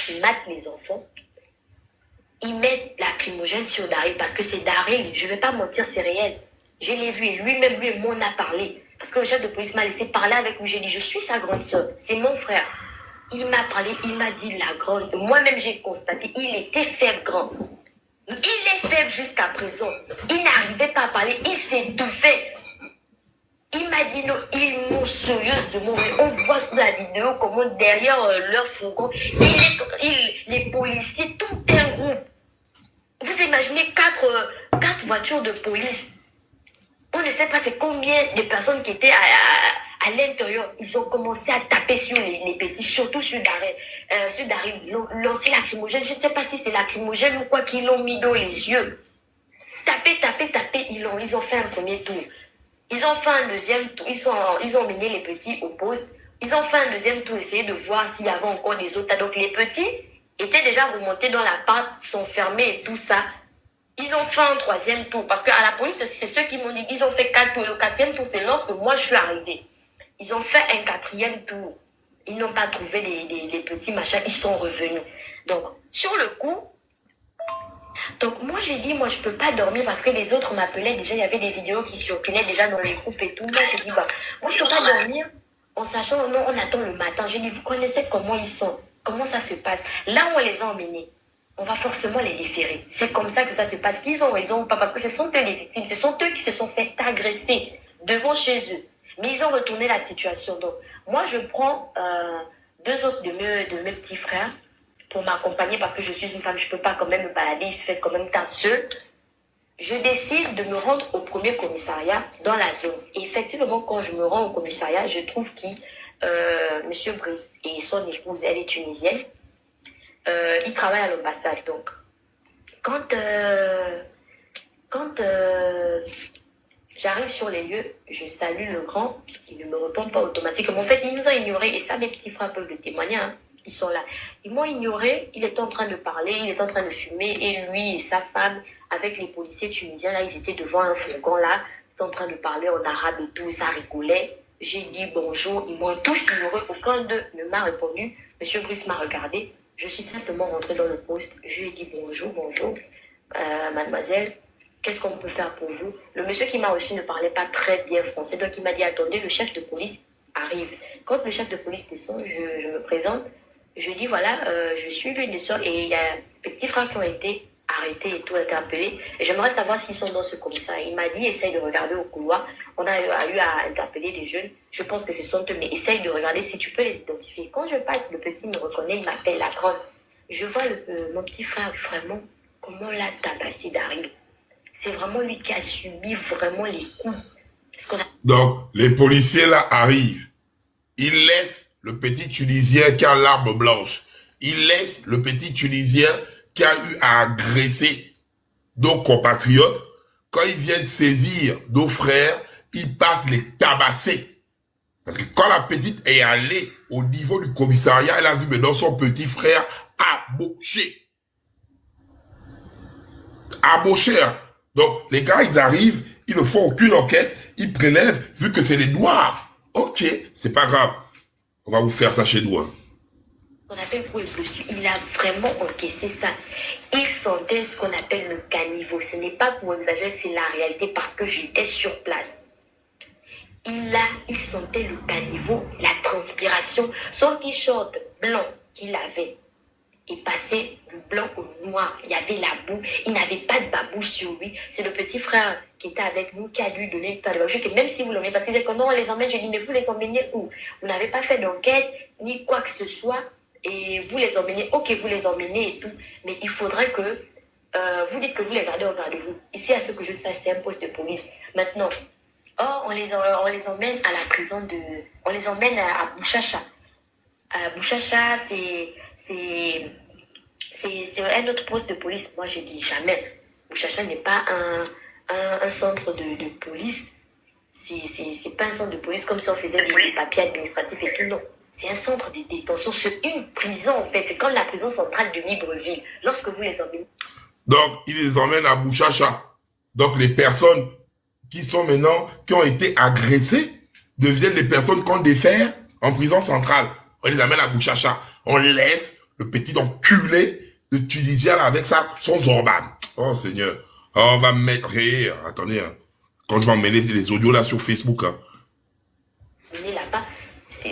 Ils matent les enfants. Ils mettent lacrymogène sur Daryl, parce que c'est Daryl, je ne vais pas mentir, c'est réel. Je l'ai vu, et lui-même, lui m'en a parlé. Parce que le chef de police m'a laissé parler avec lui. J'ai dit, je suis sa grande soeur, c'est mon frère. Il m'a parlé, il m'a dit la grande. Moi-même, j'ai constaté, il était faible, grand. Il est faible jusqu'à présent. Il n'arrivait pas à parler, il s'étouffait. Il m'a dit non, ils m'ont sérieusement. On voit sur la vidéo comment derrière leur fourgon, les policiers, tout un groupe. Vous imaginez 4 voitures de police. On ne sait pas c'est combien de personnes qui étaient à l'intérieur. Ils ont commencé à taper sur les petits, surtout sur Daryl. Lancer lacrymogène. Je ne sais pas si c'est lacrymogène ou quoi qu'ils l'ont mis dans les yeux. Taper. Ils ont fait un premier tour. Ils ont fait un deuxième tour. Ils ont mené les petits au poste. Ils ont fait un deuxième tour, essayer de voir s'il y avait encore des autres. Donc les petits étaient déjà remontés dans l'appart, sont fermés et tout ça. Ils ont fait un 3e tour. Parce qu'à la police, c'est ceux qui m'ont dit qu'ils ont fait 4 tours. Le 4e tour, c'est lorsque moi, je suis arrivée. Ils ont fait un 4e tour. Ils n'ont pas trouvé les petits machins. Ils sont revenus. Donc, sur le coup, donc moi, j'ai dit, moi, je ne peux pas dormir parce que les autres m'appelaient. Déjà, il y avait des vidéos qui circulaient déjà dans les groupes et tout. Moi, j'ai dit, bah, moi, je ne peux pas dormir en sachant, non, on attend le matin. J'ai dit, vous connaissez comment ils sont? Comment ça se passe? Là où on les a emmenés, on va forcément les déférer. C'est comme ça que ça se passe. Qu'ils ont raison ou pas, parce que ce sont eux les victimes. Ce sont eux qui se sont fait agresser devant chez eux. Mais ils ont retourné la situation. Donc, moi, je prends 2 autres de mes petits frères pour m'accompagner parce que je suis une femme, je ne peux pas quand même me balader, il se fait quand même temps seul. Je décide de me rendre au premier commissariat dans la zone. Et effectivement, quand je me rends au commissariat, je trouve Monsieur Brice et son épouse, elle est tunisienne. Ils travaillent à l'ambassade. Donc, quand j'arrive sur les lieux, je salue le grand, il ne me répond pas automatiquement. En fait, il nous a ignorés, et ça, mes petits frères peuvent le témoigner, hein. Ils sont là. Ils m'ont ignoré, il était en train de parler, il était en train de fumer, et lui et sa femme, avec les policiers tunisiens, là, ils étaient devant un fourgon, là, ils étaient en train de parler en arabe et tout, ça rigolait. J'ai dit bonjour, ils m'ont tous ignoré, aucun d'eux ne m'a répondu. Monsieur Brice m'a regardé, je suis simplement rentrée dans le poste, je lui ai dit bonjour, mademoiselle. Qu'est-ce qu'on peut faire pour vous? Le monsieur qui m'a reçu ne parlait pas très bien français, donc il m'a dit, attendez, le chef de police arrive. Quand le chef de police descend, je me présente, je dis, voilà, je suis l'une des soeurs, et il y a des petits frères qui ont été arrêtés et tout, interpellés, et j'aimerais savoir s'ils sont dans ce commissariat. Il m'a dit, essaye de regarder au couloir, on a eu à interpeller des jeunes, je pense que ce sont eux, mais essaye de regarder si tu peux les identifier. Quand je passe, le petit me reconnaît, il m'appelle la grande. Je vois mon petit frère, vraiment, comment l'a tabassé d'arriver. C'est vraiment lui qui a subi vraiment les coups. Donc, les policiers là arrivent. Ils laissent le petit Tunisien qui a l'arme blanche. Ils laissent le petit Tunisien qui a eu à agresser nos compatriotes. Quand ils viennent saisir nos frères, ils partent les tabasser. Parce que quand la petite est allée au niveau du commissariat, elle a vu maintenant son petit frère amoché. Amoché, hein. Donc, les gars, ils arrivent, ils ne font aucune enquête, ils prélèvent, vu que c'est les noirs. Ok, c'est pas grave. On va vous faire ça chez nous. Hein. On appelle pour le dessus, il a vraiment encaissé ça. Il sentait ce qu'on appelle le caniveau. Ce n'est pas pour exagérer, c'est la réalité parce que j'étais sur place. Il sentait le caniveau, la transpiration, son t-shirt blanc qu'il avait. Il passait du blanc au noir. Il y avait la boue. Il n'avait pas de babouche sur lui. C'est le petit frère qui était avec nous qui a dû donner le tas de babouche. Que même si vous l'emmenez, parce qu'il disait que non, on les emmène. Je dis, mais vous les emmenez où? Vous n'avez pas fait d'enquête, ni quoi que ce soit. Et vous les emmenez. Ok, vous les emmenez et tout. Mais il faudrait que vous dites que vous les gardez, regardez-vous. Ici, à ce que je sache, c'est un poste de police. Maintenant, on les emmène à la prison de... On les emmène à Bouchacha. Bouchacha, c'est un autre poste de police. Moi, je dis jamais. Bouchacha n'est pas un centre de police. C'est pas un centre de police comme si on faisait des papiers administratifs et tout. Non. C'est un centre de détention. C'est une prison, en fait. C'est comme la prison centrale de Libreville. Lorsque vous les emmenez. Donc, ils les emmènent à Bouchacha. Donc, les personnes qui sont maintenant, qui ont été agressées, deviennent les personnes qu'on défère en prison centrale. On les amène à Bouchacha. On laisse le petit enculé de Tunisien avec son Zorban. Oh Seigneur. Oh, on va mettre... Hey, attendez, hein. Quand je vais emmener les audios là sur Facebook. Hein. Là-bas,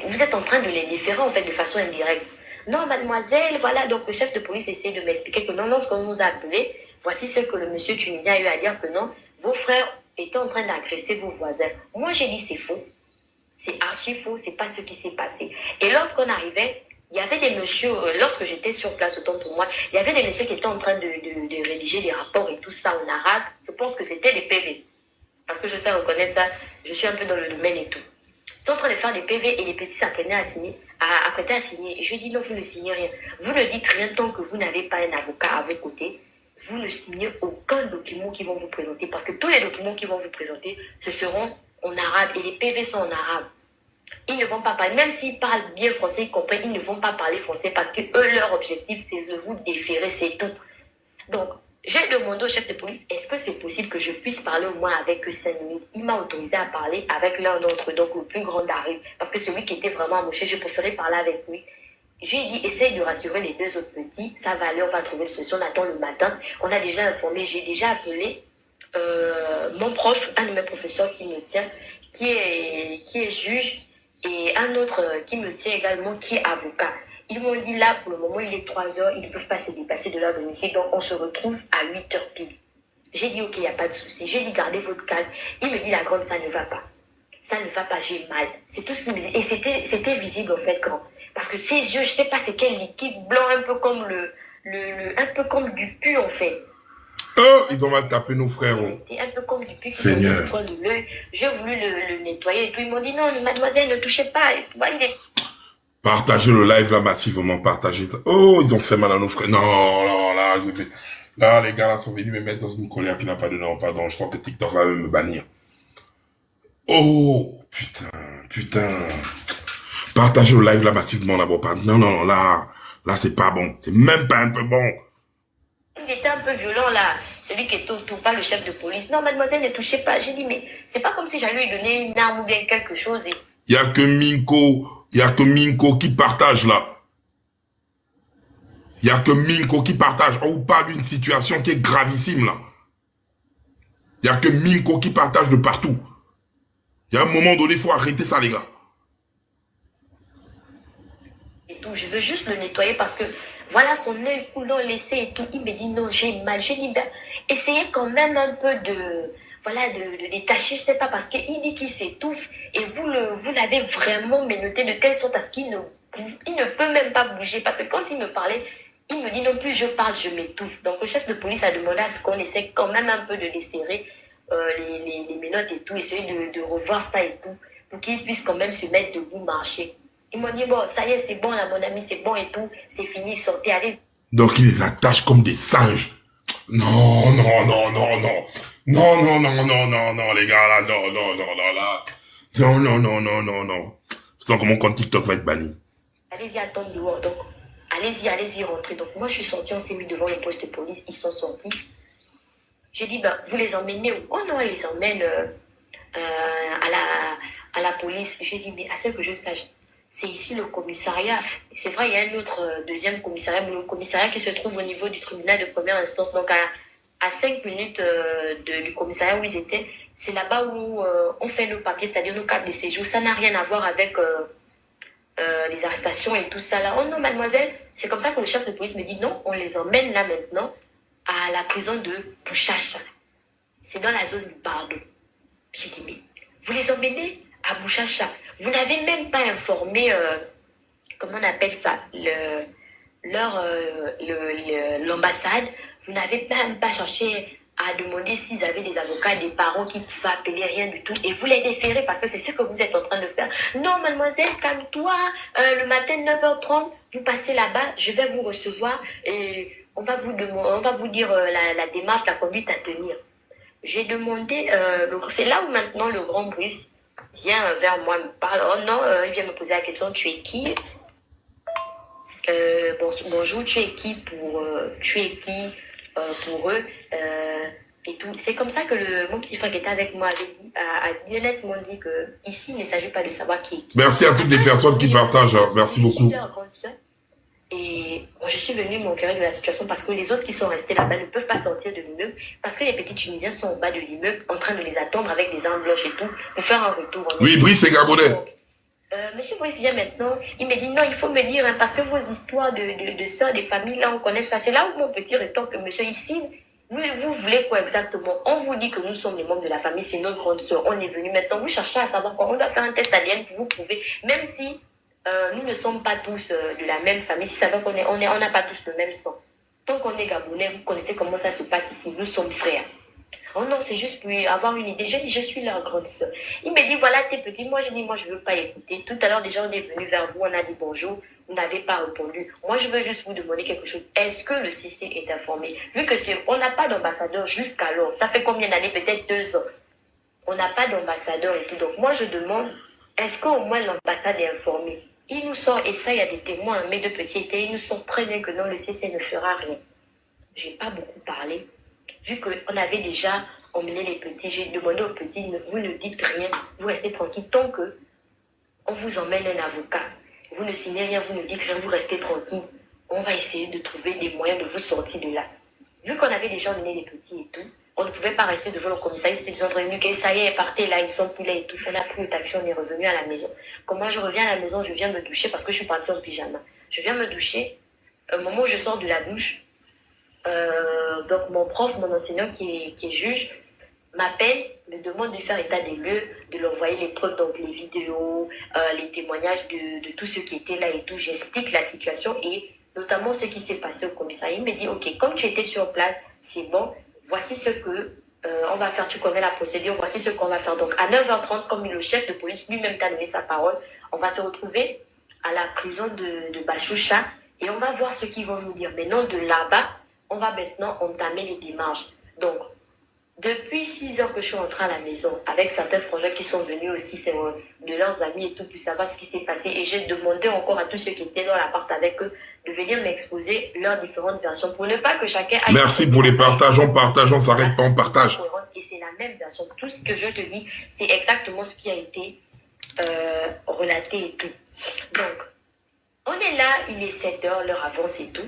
vous êtes en train de les déférer en fait de façon indirecte. Non, mademoiselle, voilà, donc le chef de police essaie de m'expliquer que non, lorsqu'on nous a appelés, voici ce que le monsieur tunisien a eu à dire que non, vos frères étaient en train d'agresser vos voisins. Moi, j'ai dit c'est faux. C'est archi faux, c'est pas ce qui s'est passé. Et lorsqu'on arrivait, il y avait des messieurs, lorsque j'étais sur place, autant pour moi, il y avait des messieurs qui étaient en train de rédiger des rapports et tout ça en arabe. Je pense que c'était des PV. Parce que je sais reconnaître ça, je suis un peu dans le domaine et tout. Ils sont en train de faire des PV et les petits s'apprenaient à signer, apprêtaient à signer. Je lui ai dit non, vous ne signez rien. Vous ne dites rien tant que vous n'avez pas un avocat à vos côtés. Vous ne signez aucun document qu'ils vont vous présenter. Parce que tous les documents qu'ils vont vous présenter, ce seront en arabe et les PV sont en arabe. Ils ne vont pas parler, même s'ils parlent bien français, ils comprennent, ils ne vont pas parler français parce que eux, leur objectif, c'est de vous déférer, c'est tout. Donc, J'ai demandé au chef de police, est-ce que c'est possible que je puisse parler au moins avec eux 5 minutes? Il m'a autorisé à parler avec l'un d'entre eux, donc le plus grand d'arrive. Parce que celui qui était vraiment amoché, je préférais parler avec lui. Je lui ai dit, essaye de rassurer les 2 autres petits, ça va aller, on va trouver une solution, on attend le matin. On a déjà informé, j'ai déjà appelé mon prof, un de mes professeurs qui me tient, qui est juge, et un autre qui me tient également, qui est avocat. Ils m'ont dit là, pour le moment, il est 3 heures, ils ne peuvent pas se dépasser de leur domicile, donc on se retrouve à 8 heures pile. J'ai dit, ok, il n'y a pas de souci. J'ai dit, gardez votre calme. Il me dit, la grande, ça ne va pas. Ça ne va pas, j'ai mal. C'est tout ce qu'il me dit. Et c'était visible, en fait, grand. Parce que ses yeux, je ne sais pas c'est quel liquide blanc, un peu comme un peu comme du pu, en fait. Oh, ils ont mal tapé nos frères. C'était un peu comme du pu. Seigneur. De l'œil. J'ai voulu le nettoyer et tout. Ils m'ont dit, non, mademoiselle, ne touchez pas. Et puis, il est... Partagez le live là massivement, partagez ça. Oh, ils ont fait mal à nos frères. Non, là, les gars là sont venus me mettre dans une colère qui n'a pas de nom, pardon. Je crois que TikTok va me bannir. Oh, putain. Partagez le live là massivement là-bas. Non, là, c'est pas bon. C'est même pas un peu bon. Il était un peu violent là, celui qui est tout pas le chef de police. Non, mademoiselle, ne touchez pas. J'ai dit, mais c'est pas comme si j'allais lui donner une arme ou bien quelque chose. Il y a que Minko qui partage là. Il y a que Minko qui partage. On vous parle d'une situation qui est gravissime là. Il y a que Minko qui partage de partout. Il y a un moment donné, il faut arrêter ça les gars. Et tout, je veux juste le nettoyer parce que voilà son œil coulant laissé et tout. Il me dit non, j'ai mal. Je dis ben, essayez quand même un peu de détacher, je sais pas, parce qu'il dit qu'il s'étouffe et vous l'avez vraiment menotté de telle sorte à ce qu'il ne peut même pas bouger. Parce que quand il me parlait, il me dit non, plus je parle, je m'étouffe. Donc le chef de police a demandé à ce qu'on essaie quand même un peu de desserrer les menottes et tout, essayer de revoir ça et tout, pour qu'il puisse quand même se mettre debout, marcher. Ils m'ont dit bon, ça y est, c'est bon là mon ami, c'est bon et tout, c'est fini, sortez, allez. Donc il les attache comme des singes. Non, les gars, là, non. Je sens que mon compte TikTok va être banni. Allez-y, attendre dehors, donc, allez-y, rentrez. Donc, moi, je suis sortie, on s'est mis devant le poste de police, ils sont sortis. J'ai dit, ben, vous les emmenez où? Oh non, ils les emmènent à la police. J'ai dit, mais à ce que je sache, c'est ici le commissariat. C'est vrai, il y a un autre deuxième commissariat, mais le commissariat qui se trouve au niveau du tribunal de première instance, donc à 5 minutes du commissariat où ils étaient, c'est là-bas où on fait nos papiers, c'est-à-dire nos cartes de séjour. Ça n'a rien à voir avec les arrestations et tout ça là. Oh non, mademoiselle, c'est comme ça que le chef de police me dit non, on les emmène là maintenant à la prison de Bouchacha. C'est dans la zone du Bardo. J'ai dit, mais vous les emmenez à Bouchacha. Vous n'avez même pas informé, comment on appelle ça, l'ambassade. Vous n'avez même pas cherché à demander s'ils avaient des avocats, des parents qui pouvaient appeler, rien du tout. Et vous les déférez parce que c'est ce que vous êtes en train de faire. Non, mademoiselle, calme-toi. Le matin, 9h30, vous passez là-bas, je vais vous recevoir et on va vous dire la démarche, la conduite à tenir. J'ai demandé, c'est là où maintenant le grand Brice vient vers moi, me parle. Oh non, il vient me poser la question, tu es qui? Bonjour, tu es qui pour eux et tout. C'est comme ça que mon petit frère qui était avec moi a honnêtement dit que ici il ne s'agit pas de savoir qui est qui. Merci à toutes les personnes qui partagent. Merci beaucoup. Et je suis venue m'enquérir de la situation parce que les autres qui sont restés là-bas ne peuvent pas sortir de l'immeuble parce que les petits Tunisiens sont au bas de l'immeuble en train de les attendre avec des armes blanches et tout pour faire un retour. Oui, Brice est Gabonais. Monsieur Brice vient maintenant, il me dit non, il faut me dire, hein, parce que vos histoires de soeurs, de familles, là, on connaît ça. C'est là où mon petit rétorque, monsieur, ici, vous voulez quoi exactement? On vous dit que nous sommes les membres de la famille, c'est notre grande soeur. On est venu maintenant, vous cherchez à savoir quoi. On doit faire un test ADN pour vous prouver, même si nous ne sommes pas tous de la même famille, si ça veut qu'on n'a pas tous le même sang. Tant qu'on est Gabonais, vous connaissez comment ça se passe ici, nous sommes frères. Oh non, c'est juste pour avoir une idée. J'ai dit, je suis leur grande soeur. Il me dit, voilà, t'es petit. Moi, je dis, moi, je ne veux pas écouter. Tout à l'heure, déjà, on est venu vers vous, on a dit bonjour. Vous n'avez pas répondu. Moi, je veux juste vous demander quelque chose. Est-ce que le CC est informé? Vu que on n'a pas d'ambassadeur jusqu'alors. Ça fait combien d'années? Peut-être 2 ans. On n'a pas d'ambassadeur et tout. Donc, moi, je demande, est-ce qu'au moins l'ambassade est informée? Il nous sort, et ça, il y a des témoins, mes 2 petits étaient, ils nous sont très bien que non, le CC ne fera rien. J'ai pas beaucoup parlé. vu qu'on avait déjà emmené les petits, j'ai demandé aux petits, vous ne dites rien, vous restez tranquille tant que on vous emmène un avocat. Vous ne signez rien, vous ne dites rien, vous restez tranquille. On va essayer de trouver des moyens de vous sortir de là. Vu qu'on avait déjà emmené les petits et tout, on ne pouvait pas rester devant le commissariat, c'était déjà prévenu que ça y est, partez là, ils sont plus là et tout. On a pris le taxi, on est revenu à la maison. Quand moi je reviens à la maison, je viens me doucher parce que je suis partie en pyjama. Je viens me doucher. Au moment où je sors de la douche, donc mon prof, mon enseignant qui est juge, m'appelle, me demande de faire état des lieux, de leur envoyer les preuves, donc les vidéos, les témoignages de tous ceux qui étaient là et tout. J'explique la situation et notamment ce qui s'est passé au commissariat. Il me dit, ok, comme tu étais sur place, c'est bon, voici ce que on va faire, tu connais la procédure, voici ce qu'on va faire. Donc à 9h30, comme le chef de police lui-même t'a donné sa parole, on va se retrouver à la prison de Bachoucha et on va voir ce qu'ils vont nous dire. Maintenant, de là-bas, on va maintenant entamer les démarches. Donc, depuis 6 heures que je suis rentrée à la maison, avec certains frangins qui sont venus aussi, c'est de leurs amis et tout, pour savoir ce qui s'est passé. Et j'ai demandé encore à tous ceux qui étaient dans l'appart avec eux de venir m'exposer leurs différentes versions pour ne pas que chacun aille... Merci pour les partages, on s'arrête pas, on partage. Et c'est la même version. Tout ce que je te dis, c'est exactement ce qui a été relaté et tout. Donc, on est là, il est 7 heures, l'heure avance et tout.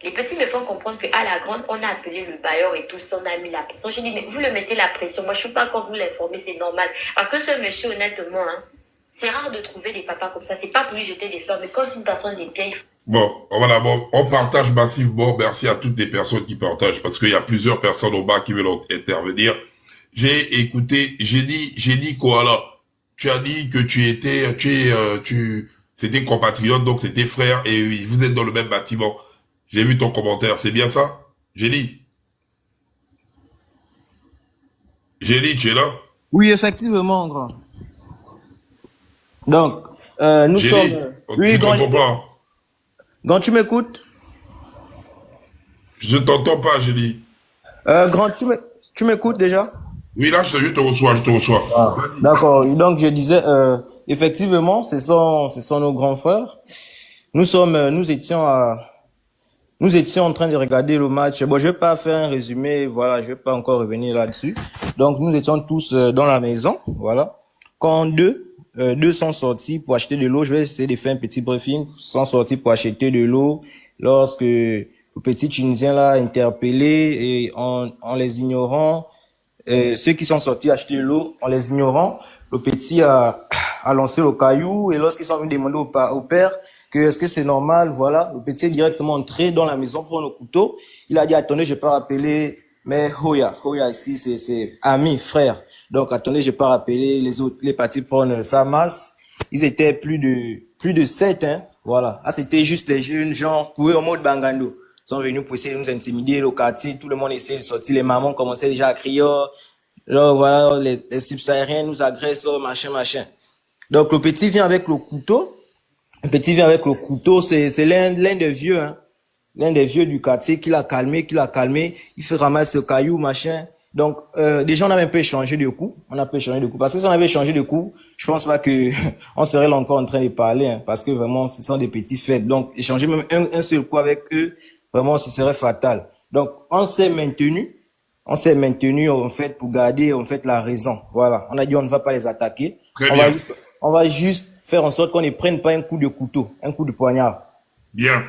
Les petits me font comprendre qu'à la grande, on a appelé le bailleur et tout ça, on a mis la pression. Je dis, mais vous le mettez la pression. Moi, je ne suis pas encore vous l'informer, c'est normal. Parce que ce monsieur, honnêtement, hein, c'est rare de trouver des papas comme ça. C'est pas pour lui jeter des fleurs, mais quand une personne est bien... Bon, voilà, bon, on partage massivement. Merci à toutes les personnes qui partagent, parce qu'il y a plusieurs personnes au bas qui veulent intervenir. J'ai écouté, j'ai dit quoi là? Tu as dit que c'était compatriote, donc c'était frère, et vous êtes dans le même bâtiment. J'ai vu ton commentaire, c'est bien ça? J'ai dit, tu es là? Oui, effectivement, grand. Donc, nous sommes... Oui, tu t'entends pas? Grand, tu m'écoutes? Je t'entends pas, j'ai dit. Grand, tu m'écoutes déjà? Oui, là, je te reçois. Ah, d'accord. Donc, je disais, effectivement, ce sont nos grands frères. Nous étions en train de regarder le match. Bon, je vais pas faire un résumé, voilà, je vais pas encore revenir là-dessus. Donc, nous étions tous dans la maison, voilà. Quand deux sont sortis pour acheter de l'eau, je vais essayer de faire un petit briefing, sont sortis pour acheter de l'eau lorsque le petit Tunisien l'a interpellé et en les ignorant, ceux qui sont sortis acheter de l'eau, en les ignorant, le petit a lancé le caillou et lorsqu'ils sont venus demander au père que est-ce que c'est normal, voilà, le petit est directement entré dans la maison pour le couteau. Il a dit, attendez, je peux rappeler, mais Hoya ici, c'est ami, frère. Donc, attendez, je peux rappeler les autres, les partis prendre sa masse. Ils étaient plus de 7, hein, voilà. Ah, c'était juste les jeunes gens, pour eux, en mode Bangando. Ils sont venus pour essayer de nous intimider, le quartier, tout le monde essayait de sortir, les mamans commençaient déjà à crier, là, voilà, les subsahariens nous agressent, machin. Donc, le petit vient avec le couteau. Le petit vient avec le couteau, c'est l'un des vieux, hein. L'un des vieux du quartier qui l'a calmé. Il fait ramasser ce caillou, machin. Donc, déjà, on avait un peu échangé de coups. Parce que si on avait échangé de coups, je pense pas que on serait là encore en train de parler, hein, parce que vraiment, ce sont des petits faibles. Donc, échanger même un seul coup avec eux, vraiment, ce serait fatal. Donc, on s'est maintenu, en fait, pour garder, en fait, la raison. Voilà. On a dit, on ne va pas les attaquer. Très bien. On va juste faire en sorte qu'on ne prenne pas un coup de couteau, un coup de poignard. Bien.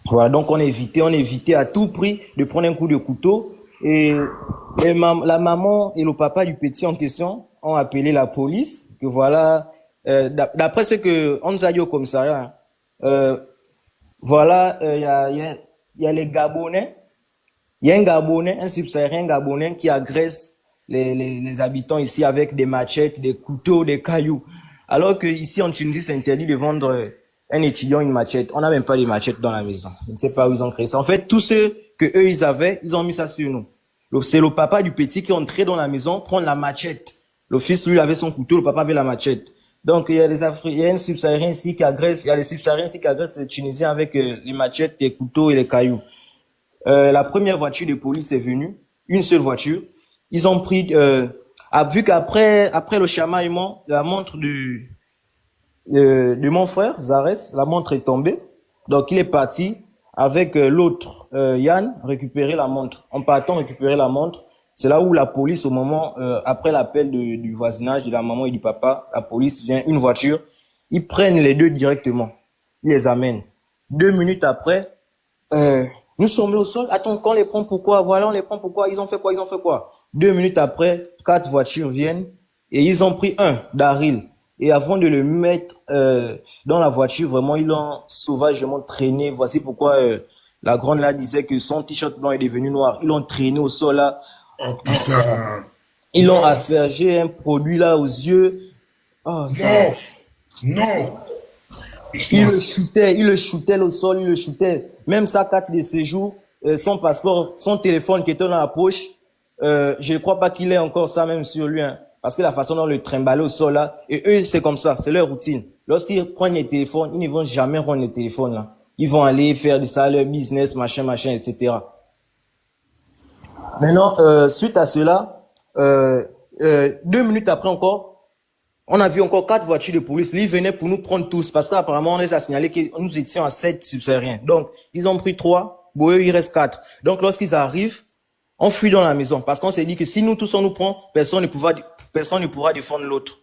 Voilà, donc on évitait à tout prix de prendre un coup de couteau. Et la maman et le papa du petit en question ont appelé la police. Que voilà, d'après ce que on nous a dit au commissariat, voilà, il y a les Gabonais, il y a un Gabonais, un subsaharien Gabonais qui agresse les habitants ici avec des machettes, des couteaux, des cailloux. Alors que ici en Tunisie, c'est interdit de vendre un étudiant une machette. On n'a même pas de machettes dans la maison. Je ne sais pas où ils ont créé ça. En fait, tous ceux que eux ils avaient, ils ont mis ça sur nous. C'est le papa du petit qui est entré dans la maison prendre la machette. Le fils lui avait son couteau, le papa avait la machette. Donc il y a un subsaharien ici qui agresse, il y a les subsahariens ici qui agressent les Tunisiens avec les machettes, les couteaux et les cailloux. La première voiture de police est venue, une seule voiture. Ils ont pris vu qu'après le chamaillement, la montre de mon frère Zarès, la montre est tombée. Donc il est parti avec l'autre, Yann, récupérer la montre. En partant récupérer la montre, c'est là où la police, au moment, après l'appel du voisinage, de la maman et du papa, la police vient, une voiture, ils prennent les deux directement. Ils les amènent. 2 minutes après, nous sommes au sol. Attends, qu'on les prend pourquoi? Voilà, on les prend pourquoi? Ils ont fait quoi? Ils ont fait quoi? 2 minutes après, 4 voitures viennent et ils ont pris un, Daryl. Et avant de le mettre dans la voiture, vraiment, ils l'ont sauvagement traîné. Voici pourquoi la grande là disait que son t-shirt blanc est devenu noir. Ils l'ont traîné au sol là. Oh putain. Ils l'ont aspergé un produit là aux yeux. Oh, ça. Non. Non. Il le shootait au sol, il le shootait. Même sa carte de séjour, son passeport, son téléphone qui était dans la poche, je ne crois pas qu'il ait encore ça même sur lui, hein, parce que la façon dont le trimballer au sol là, et eux c'est comme ça, c'est leur routine. Lorsqu'ils prennent les téléphones, ils ne vont jamais rendre les téléphones là. Ils vont aller faire de ça leur business, machin, etc. Maintenant, suite à cela, 2 minutes après encore, on a vu encore 4 voitures de police. Ils venaient pour nous prendre tous. Parce qu'apparemment, on les a signalé que nous étions à 7 subsahariens. Donc, ils ont pris 3. Bon, eux, il reste 4. Donc, lorsqu'ils arrivent, on fuit dans la maison. Parce qu'on s'est dit que si nous tous on nous prend, personne ne pourra défendre l'autre.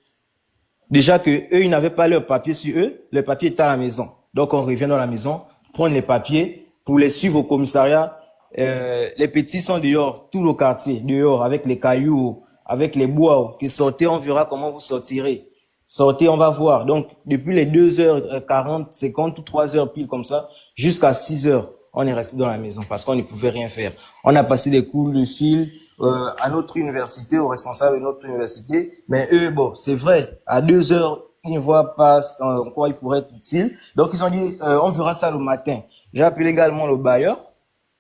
Déjà que eux, ils n'avaient pas leurs papiers sur eux. Le papier était à la maison. Donc, on revient dans la maison, prendre les papiers pour les suivre au commissariat. Les petits sont dehors, tout le quartier, dehors, avec les cailloux, avec les bois qui sortez, on verra comment vous sortirez. Sortez, on va voir. Donc, depuis les 2h40, 50 ou 3h pile comme ça, jusqu'à 6h, on est resté dans la maison parce qu'on ne pouvait rien faire. On a passé des cours de fil à notre université, aux responsables de notre université. Mais eux, bon, c'est vrai, à 2h, ils ne voient pas en quoi ils pourraient être utiles. Donc, ils ont dit, on verra ça le matin. J'ai appelé également le bailleur.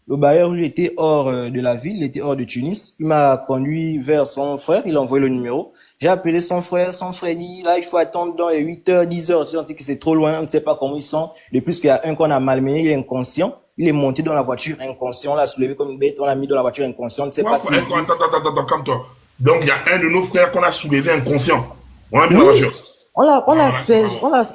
Le bailleur, lui, était hors de la ville, il était hors de Tunis. Il m'a conduit vers son frère, il a envoyé le numéro. J'ai appelé son frère dit, là, il faut attendre dans les 8h, 10h. On dit que c'est trop loin, on ne sait pas comment ils sont. De plus qu'il y a un qu'on a malmené, il est inconscient. Il est monté dans la voiture inconscient, on l'a soulevé comme une bête, on l'a mis dans la voiture inconscient, on ne sait pas si... Attends, calme-toi. Donc, il y a un de nos frères qu'on a soulevé inconscient. On l'a mis dans la voiture.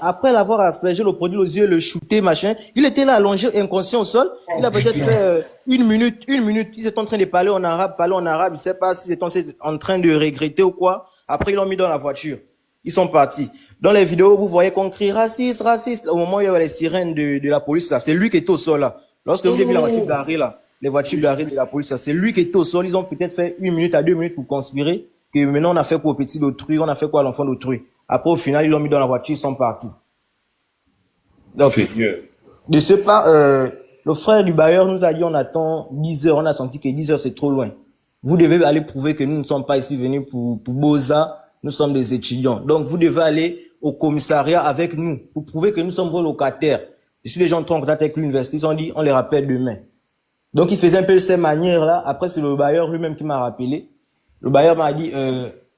Après l'avoir aspergé le produit aux yeux, le shooté, machin, il était là allongé, inconscient au sol. Il a peut-être fait une minute. Ils étaient en train de parler en arabe, je sais pas s'ils étaient en train de regretter ou quoi. Après, ils l'ont mis dans la voiture. Ils sont partis. Dans les vidéos, vous voyez qu'on crie raciste, raciste. Au moment où il y avait les sirènes de la police, là, c'est lui qui était au sol, là. Lorsque vous avez vu la voiture garée, là, les voitures garées de la police, là, c'est lui qui était au sol. Ils ont peut-être fait 1 minute à 2 minutes pour conspirer que maintenant on a fait quoi au petit d'autrui, on a fait quoi à l'enfant d'autrui. Après, au final, ils l'ont mis dans la voiture, ils sont partis. Donc, de ce pas, le frère du bailleur nous a dit, on attend 10 heures. On a senti que 10 heures, c'est trop loin. Vous devez aller prouver que nous ne sommes pas ici venus pour Boza. Nous sommes des étudiants. Donc, vous devez aller au commissariat avec nous pour prouver que nous sommes vos locataires. Et si les gens sont en contact avec l'université, ils ont dit, on les rappelle demain. Donc, il faisait un peu de ces manières-là. Après, c'est le bailleur lui-même qui m'a rappelé. Le bailleur m'a dit,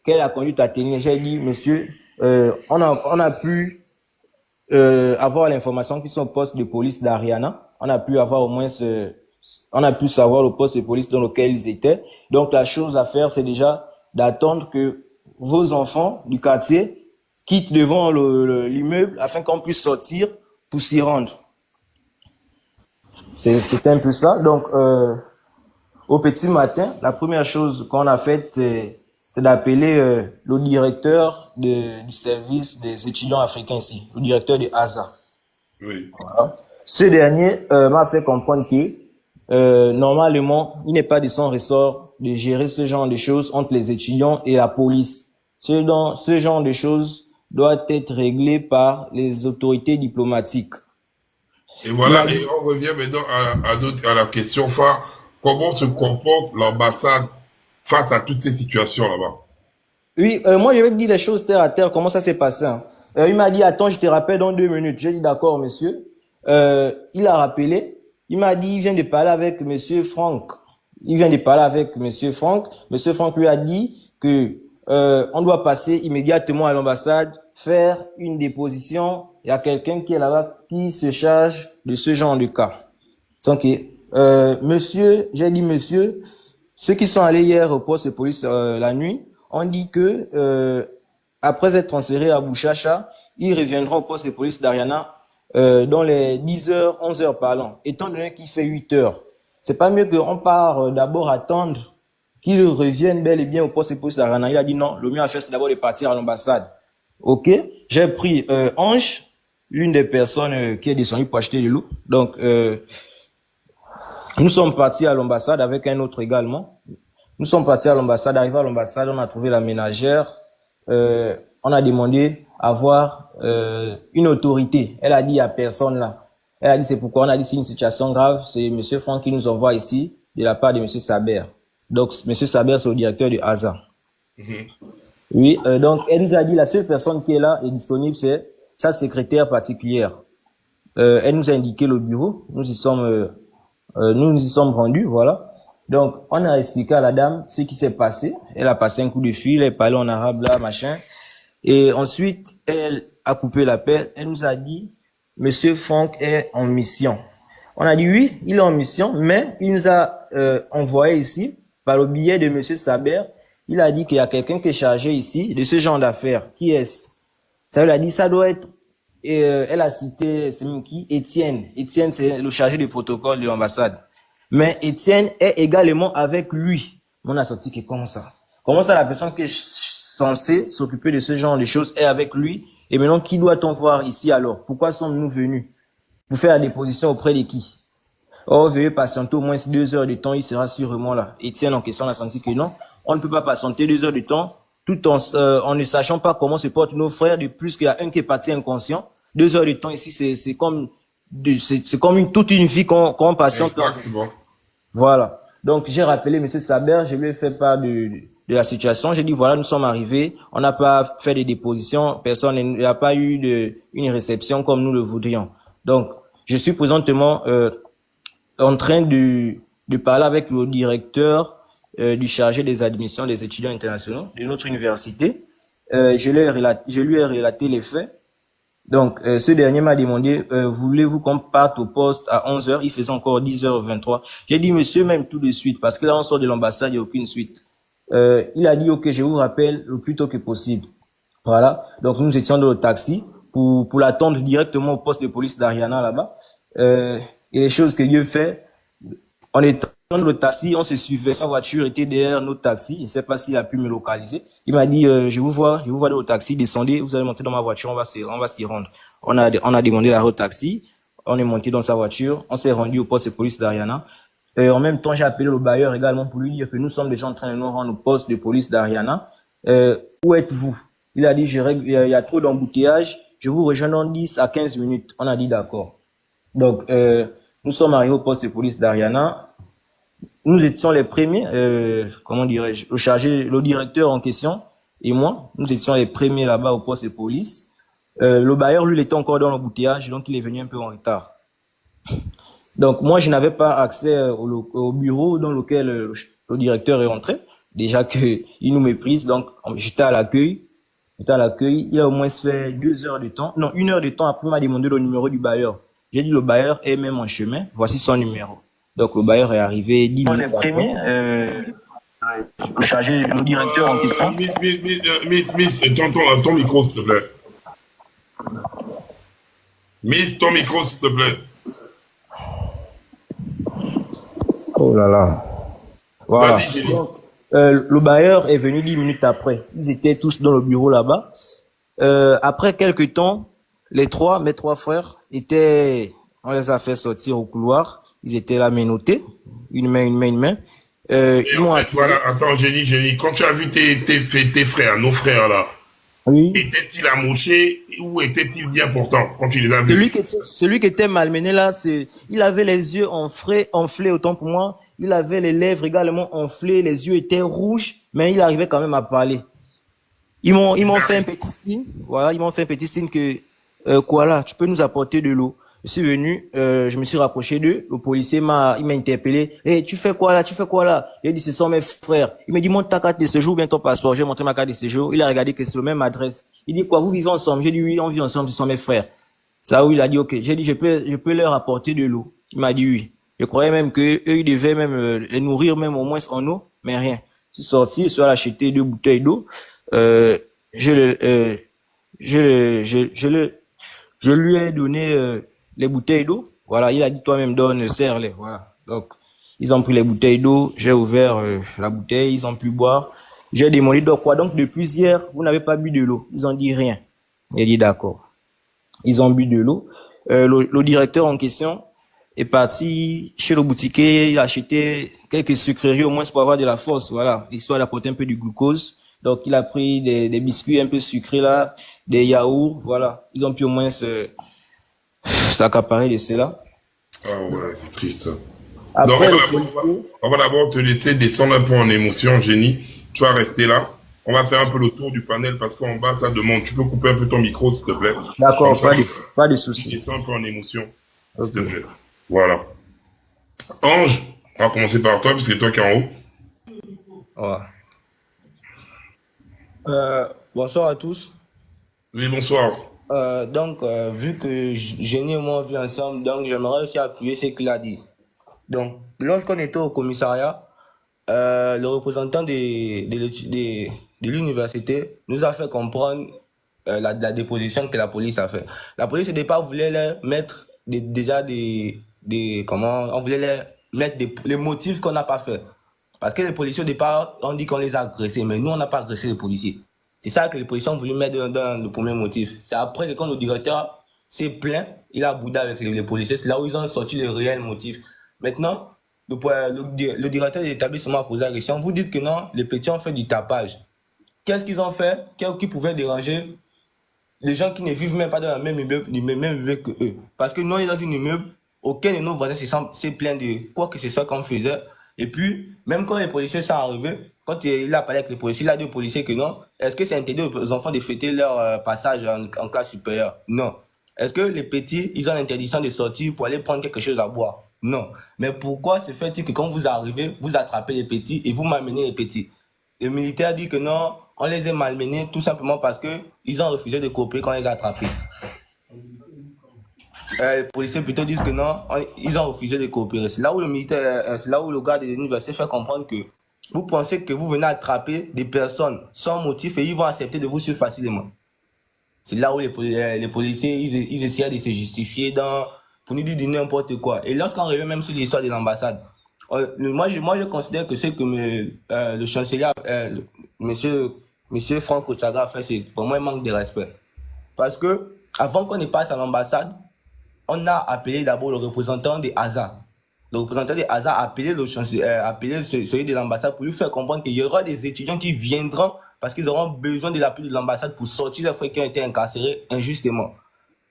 quelle est la conduite à tenir? J'ai dit, monsieur, on a pu avoir l'information qu'ils sont au poste de police d'Ariana. On a pu avoir au moins on a pu savoir le poste de police dans lequel ils étaient. Donc la chose à faire, c'est déjà d'attendre que vos enfants du quartier quittent devant l'immeuble afin qu'on puisse sortir pour s'y rendre. C'est un peu ça. Donc au petit matin, la première chose qu'on a faite, c'est d'appeler le directeur du service des étudiants africains ici, le directeur de ASA. Oui. Voilà. Ce dernier m'a fait comprendre que normalement, il n'est pas de son ressort de gérer ce genre de choses entre les étudiants et la police. Ce genre de choses doit être réglé par les autorités diplomatiques. Et voilà, et on revient maintenant à la question phare. Comment se comporte l'ambassade face à toutes ces situations là-bas? Oui, moi je vais te dire les choses terre à terre, comment ça s'est passé. Hein. Il m'a dit, attends, je te rappelle dans 2 minutes. J'ai dit, d'accord, monsieur. Il a rappelé, il m'a dit, il vient de parler avec monsieur Franck. Monsieur Franck lui a dit que on doit passer immédiatement à l'ambassade, faire une déposition. Il y a quelqu'un qui est là-bas qui se charge de ce genre de cas. Donc, monsieur, j'ai dit, monsieur, ceux qui sont allés hier au poste de police la nuit, on dit que après être transférés à Bouchacha, ils reviendront au poste de police d'Ariana dans les 10 heures, 11 heures parlant, étant donné qu'il fait 8 heures. C'est pas mieux qu'on part d'abord attendre qu'il revienne bel et bien au poste de police d'Arana. Il a dit non, le mieux à faire, c'est d'abord de partir à l'ambassade. Ok, j'ai pris Ange, l'une des personnes qui est descendue pour acheter de l'eau. Donc, nous sommes partis à l'ambassade avec un autre également. Nous sommes partis à l'ambassade. Arrivé à l'ambassade, on a trouvé la ménagère. On a demandé à voir une autorité. Elle a dit à personne là. Elle a dit c'est pourquoi on a dit c'est une situation grave. C'est Monsieur Franck qui nous envoie ici de la part de Monsieur Saber. Donc Monsieur Saber c'est le directeur du HASA. Oui, donc elle nous a dit la seule personne qui est là et disponible c'est sa secrétaire particulière. Elle nous a indiqué le bureau. Nous y sommes rendus, voilà. Donc on a expliqué à la dame ce qui s'est passé. Elle a passé un coup de fil, elle parlait en arabe là, machin. Et ensuite elle a coupé l'appel. Elle nous a dit Monsieur Franck est en mission. On a dit oui, il est en mission, mais il nous a envoyé ici par le biais de Monsieur Saber. Il a dit qu'il y a quelqu'un qui est chargé ici de ce genre d'affaires. Qui est-ce? Ça lui a dit ça doit être. Et elle a cité c'est même qui? Étienne. Étienne c'est le chargé du protocole de l'ambassade. Mais Étienne est également avec lui. On a sorti que comment ça? Comment ça la personne qui est censée s'occuper de ce genre de choses est avec lui? Et maintenant, qui doit-on voir ici alors? Pourquoi sommes-nous venus? Pour faire la déposition auprès de qui? Oh, veuillez patienter au moins 2 heures de temps, il sera sûrement là. Étienne en question a senti que non. On ne peut pas patienter 2 heures de temps, tout en ne sachant pas comment se portent nos frères, de plus qu'il y a un qui est parti inconscient. 2 heures de temps ici, c'est comme toute une vie qu'on patiente. Exactement. Voilà. Donc, j'ai rappelé Monsieur Saber, je lui ai fait part de la situation. J'ai dit, voilà, nous sommes arrivés, on n'a pas fait de déposition, personne, il n'y a pas eu une réception comme nous le voudrions. Donc, je suis présentement en train de parler avec le directeur du chargé des admissions des étudiants internationaux de notre université. Je lui ai relaté les faits. Donc, ce dernier m'a demandé, voulez-vous qu'on parte au poste à 11 heures? Il faisait encore 10h23. J'ai dit, monsieur, même tout de suite, parce que là, on sort de l'ambassade, il n'y a aucune suite. Il a dit, ok, je vous rappelle le plus tôt que possible. Voilà. Donc, nous étions dans le taxi pour l'attendre directement au poste de police d'Ariana là-bas. Et les choses que Dieu fait, on est dans le taxi, on se suivait. Sa voiture était derrière notre taxi. Je ne sais pas s'il a pu me localiser. Il m'a dit, je vous vois dans le taxi, descendez, vous allez monter dans ma voiture, on va s'y rendre. On a demandé l'arrêt au taxi, on est monté dans sa voiture, on s'est rendu au poste de police d'Ariana. En même temps, j'ai appelé le bailleur également pour lui dire que nous sommes déjà en train de nous rendre au poste de police d'Ariana. Où êtes-vous? Il a dit, il y a trop d'embouteillage, je vous rejoins dans 10 à 15 minutes. On a dit d'accord. Donc, nous sommes arrivés au poste de police d'Ariana. Nous étions les premiers, comment dirais-je, le directeur en question et moi, nous étions les premiers là-bas au poste de police. Le bailleur, lui, il était encore dans l'embouteillage, donc il est venu un peu en retard. Donc, moi, je n'avais pas accès au bureau dans lequel le directeur est rentré. Déjà qu'il nous méprise, donc j'étais à l'accueil. Il a au moins fait 2 heures de temps. Non, 1 heure de temps après, il m'a demandé le numéro du bailleur. J'ai dit, le bailleur est même en chemin. Voici son numéro. Donc, le bailleur est arrivé 10 minutes après. Le directeur en question. Miss, ton micro, s'il te plaît. Miss, ton micro, s'il te plaît. Oh là là. Voilà. Vas-y, Génie. Le bailleur est venu 10 minutes après. Ils étaient tous dans le bureau là-bas. Après quelques temps, mes trois frères on les a fait sortir au couloir. Ils étaient là menottés, une main. Et en fait, voilà, attends, Génie, quand tu as vu tes frères, nos frères là, oui. Étaient-ils amochés ou étaient-ils bien portants quand tu les as vus? Celui qui était malmené là, il avait les yeux enflés autant pour moi. Il avait les lèvres également enflées, les yeux étaient rouges, mais il arrivait quand même à parler. Ils m'ont fait un petit signe. Voilà, ils m'ont fait un petit signe que quoi là, tu peux nous apporter de l'eau. Je suis venu, je me suis rapproché d'eux. Le policier il m'a interpellé. Hey, tu fais quoi là? J'ai dit, ce sont mes frères. Il m'a dit, montre ta carte de séjour, bien ton passeport. J'ai montré ma carte de séjour. Il a regardé que c'est la même adresse. Il dit, quoi, vous vivez ensemble? J'ai dit, oui, on vit ensemble, ce sont mes frères. Ça où il a dit, ok. J'ai dit, je peux leur apporter de l'eau. Il m'a dit oui. Je croyais même que eux, ils devaient même les nourrir même au moins en eau, mais rien. Je suis sorti, je suis allé acheter 2 bouteilles d'eau. Je Je lui ai donné les bouteilles d'eau. Voilà, il a dit toi-même donne, serre-les. Voilà. Donc, ils ont pris les bouteilles d'eau. J'ai ouvert la bouteille. Ils ont pu boire. J'ai demandé donc quoi. Donc, depuis hier, vous n'avez pas bu de l'eau. Ils ont dit rien. J'ai dit d'accord. Ils ont bu de l'eau. Le directeur en question est parti chez le boutiquier. Il a acheté quelques sucreries au moins pour avoir de la force. Voilà, histoire d'apporter un peu de glucose. Donc, il a pris des biscuits un peu sucrés là, des yaourts. Voilà, ils ont pu au moins s'accaparer de cela. Ah ouais, c'est triste. Après, Donc, on va d'abord te laisser descendre un peu en émotion, Génie. Tu vas rester là. On va faire un peu le tour du panel parce qu'en bas, ça demande. Tu peux couper un peu ton micro, s'il te plaît. D'accord, pas de Tu soucis. descends un peu en émotion, s'il Ok. te plaît. Voilà. Ange, on va commencer par toi, parce que c'est toi qui es en haut. Voilà. Bonsoir à tous. Oui, bonsoir. Vu que Génie et moi on vit ensemble, donc j'aimerais aussi appuyer ce qu'il a dit. Donc, lorsqu'on était au commissariat, le représentant de l'université nous a fait comprendre la déposition que la police a fait. La police au départ voulait leur mettre on voulait leur mettre les motifs qu'on n'a pas fait. Parce que les policiers au départ ont dit qu'on les a agressés, mais nous on n'a pas agressé les policiers. C'est ça que les policiers ont voulu mettre dans le premier motif. C'est après que quand le directeur s'est plaint, il a boudé avec les policiers, c'est là où ils ont sorti le réel motif. Maintenant, le directeur de l'établissement a posé la question. Vous dites que non, les petits ont fait du tapage. Qu'est-ce qu'ils ont fait qui pouvait déranger les gens qui ne vivent même pas dans le même immeuble que eux? Parce que nous, on est dans un immeuble, aucun de nos voisins s'est plaint de quoi que ce soit qu'on faisait. Et puis, même quand les policiers sont arrivés, quand il a parlé avec les policiers, il a dit aux policiers que non. Est-ce que c'est interdit aux enfants de fêter leur passage en classe supérieure? Non. Est-ce que les petits, ils ont l'interdiction de sortir pour aller prendre quelque chose à boire? Non. Mais pourquoi se fait-il que quand vous arrivez, vous attrapez les petits et vous malmenez les petits? Le militaire dit que non, on les a malmenés tout simplement parce qu'ils ont refusé de coopérer quand on les a attrapés. Les policiers plutôt disent que non, ils ont refusé de coopérer. C'est là où c'est là où le gars de l'université fait comprendre que vous pensez que vous venez attraper des personnes sans motif et ils vont accepter de vous suivre facilement. C'est là où les policiers, ils essaient de se justifier pour nous dire n'importe quoi. Et lorsqu'on revient même sur l'histoire de l'ambassade, moi je considère que ce que le chancelier, monsieur Franck Ochaga a fait, c'est vraiment un manque de respect. Parce que avant qu'on ne passe à l'ambassade, on a appelé d'abord le représentant des ASA. Le représentant des ASA a appelé celui de l'ambassade pour lui faire comprendre qu'il y aura des étudiants qui viendront parce qu'ils auront besoin de l'appui de l'ambassade pour sortir les frères qui ont été incarcérés injustement.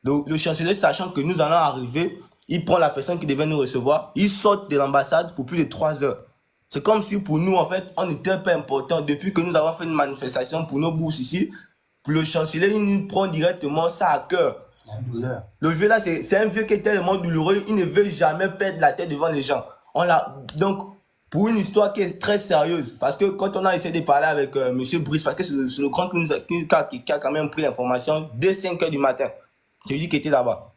Donc, le chancelier, sachant que nous allons arriver, il prend la personne qui devait nous recevoir, il sort de l'ambassade pour plus de 3 heures. C'est comme si pour nous, en fait, on n'était pas important. Depuis que nous avons fait une manifestation pour nos bourses ici, le chancelier, il nous prend directement ça à cœur. Le vieux là, c'est un vieux qui est tellement douloureux, il ne veut jamais perdre la tête devant les gens. Donc, pour une histoire qui est très sérieuse, parce que quand on a essayé de parler avec M. Brice, parce que c'est le grand qui a quand même pris l'information dès 5 h du matin, c'est lui qui était là-bas.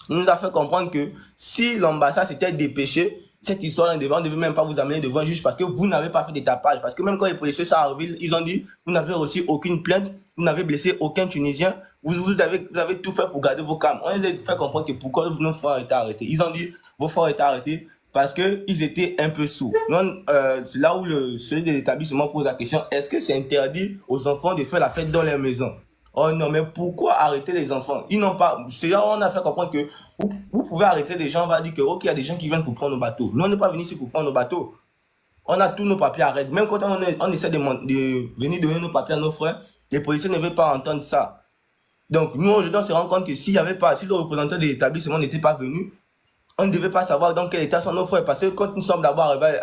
Il nous a fait comprendre que si l'ambassade s'était dépêchée, cette histoire, on ne devait même pas vous amener devant un juge parce que vous n'avez pas fait de tapage. Parce que même quand les policiers sont arrivés, ils ont dit vous n'avez reçu aucune plainte, vous n'avez blessé aucun Tunisien, vous avez tout fait pour garder vos calmes. On les a fait comprendre que pourquoi nos frères étaient arrêtés. Ils ont dit vos frères étaient arrêtés parce qu'ils étaient un peu sourds. C'est là où celui de l'établissement pose la question est-ce que c'est interdit aux enfants de faire la fête dans leur maison? Oh non, mais pourquoi arrêter les enfants? Ils n'ont pas. C'est là où on a fait comprendre que vous pouvez arrêter les gens, on va dire que ok, il y a des gens qui viennent pour prendre nos bateaux. Nous, on n'est pas venus ici pour prendre nos bateaux. On a tous nos papiers à arrêter. Même quand on essaie de venir donner nos papiers à nos frères, les policiers ne veulent pas entendre ça. Donc, nous, aujourd'hui, on se rend compte que si le représentant de l'établissement n'était pas venu, on ne devait pas savoir dans quel état sont nos frères. Parce que quand nous sommes d'abord arrivés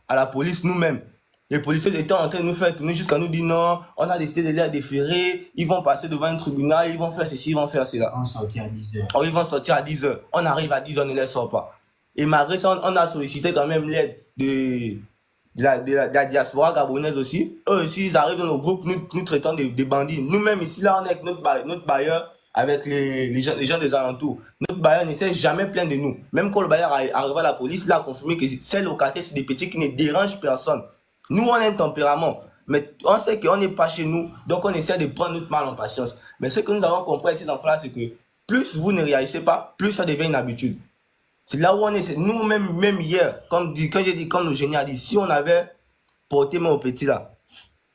à la police nous-mêmes, les policiers étaient en train de nous faire tourner jusqu'à nous dire non, on a décidé de les déférer, ils vont passer devant un tribunal, ils vont faire ceci, ils vont faire cela. Ils vont sortir à 10 h. Oh, ils vont sortir à 10 h. On arrive à 10 h, on ne les sort pas. Et malgré ça, on a sollicité quand même l'aide de la diaspora gabonaise aussi. Eux aussi, ils arrivent dans nos groupes, nous traitons des bandits. Nous-mêmes ici, là, on est avec notre bailleur, avec les gens des alentours. Notre bailleur ne s'est jamais plaint de nous. Même quand le bailleur arrive à la police, il a confirmé que ces locataires, c'est des petits qui ne dérangent personne. Nous, on a un tempérament, mais on sait qu'on n'est pas chez nous, donc on essaie de prendre notre mal en patience. Mais ce que nous avons compris à ces enfants-là, c'est que plus vous ne réagissez pas, plus ça devient une habitude. C'est là où on est. Nous-mêmes, même hier, comme le génie a dit, si on avait porté main aux petits là,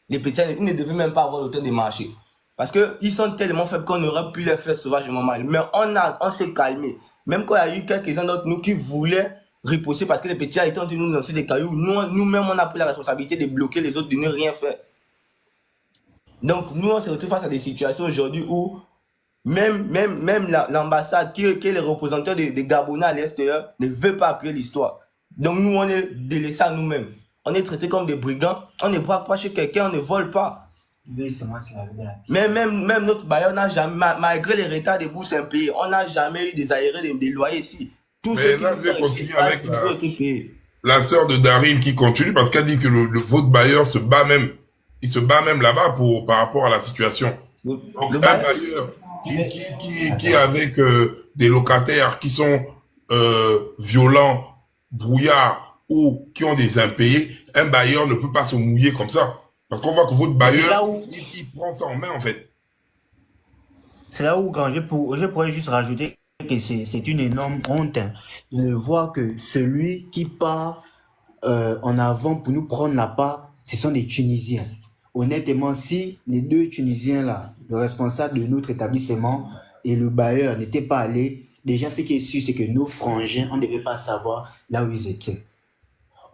les petits, ils ne devaient même pas avoir le temps de marcher. Parce qu'ils sont tellement faibles qu'on aurait pu les faire sauvagement mal. Mais on s'est calmé. Même quand il y a eu quelques-uns d'entre nous qui voulaient riposter parce que les petits étaient en train de nous lancer des cailloux, nous-mêmes, on a pris la responsabilité de bloquer les autres, de ne rien faire. Donc, nous, on se retrouve face à des situations aujourd'hui où même l'ambassade, qui est le représentant des Gabonais à l'extérieur, ne veut pas appuyer l'histoire. Donc, nous, on est délaissés à nous-mêmes. On est traités comme des brigands. On ne braque pas chez quelqu'un, on ne vole pas. Mais même notre bailleur n'a jamais, malgré les retards des bourses impayées, on n'a jamais eu des arriérés des loyers ici. Tous ceux là, qui je vais continuer avec payés. la sœur de Darim qui continue parce qu'elle dit que votre bailleur se bat même. Il se bat même là-bas par rapport à la situation. Donc, un bailleur qui avec des locataires qui sont violents, brouillards ou qui ont des impayés, un bailleur ne peut pas se mouiller comme ça. Parce qu'on voit que votre bailleur, il prend ça en main en fait. C'est là où, quand je pourrais juste rajouter que c'est une énorme honte hein, de voir que celui qui part en avant pour nous prendre la part, ce sont des Tunisiens. Honnêtement, si les deux Tunisiens là, le responsable de notre établissement et le bailleur n'étaient pas allés, déjà ce qui est sûr, c'est que nos frangins, on ne devait pas savoir là où ils étaient.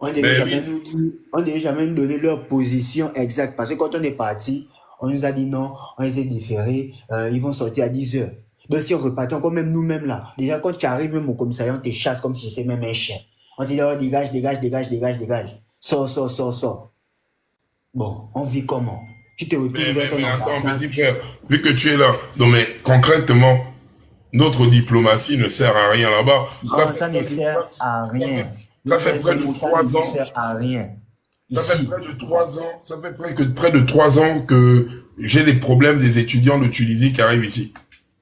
On ne devait jamais nous donner leur position exacte. Parce que quand on est parti, on nous a dit non, on les a différés, ils vont sortir à 10h. Donc si on repartait encore même nous-mêmes là, déjà quand tu arrives même au commissariat, on te chasse comme si j'étais même un chien. On te dit oh, dégage. Sors. Bon, on vit comment? Tu te retrouves dans ton attends, petit frère, vu que tu es là, non mais concrètement, notre diplomatie ne sert à rien là-bas. Ça ne sert à rien. Ça fait près de 3 ans. Ça ne sert à rien. Ça fait près de 3 ans que j'ai les problèmes des étudiants de Tunisie qui arrivent ici.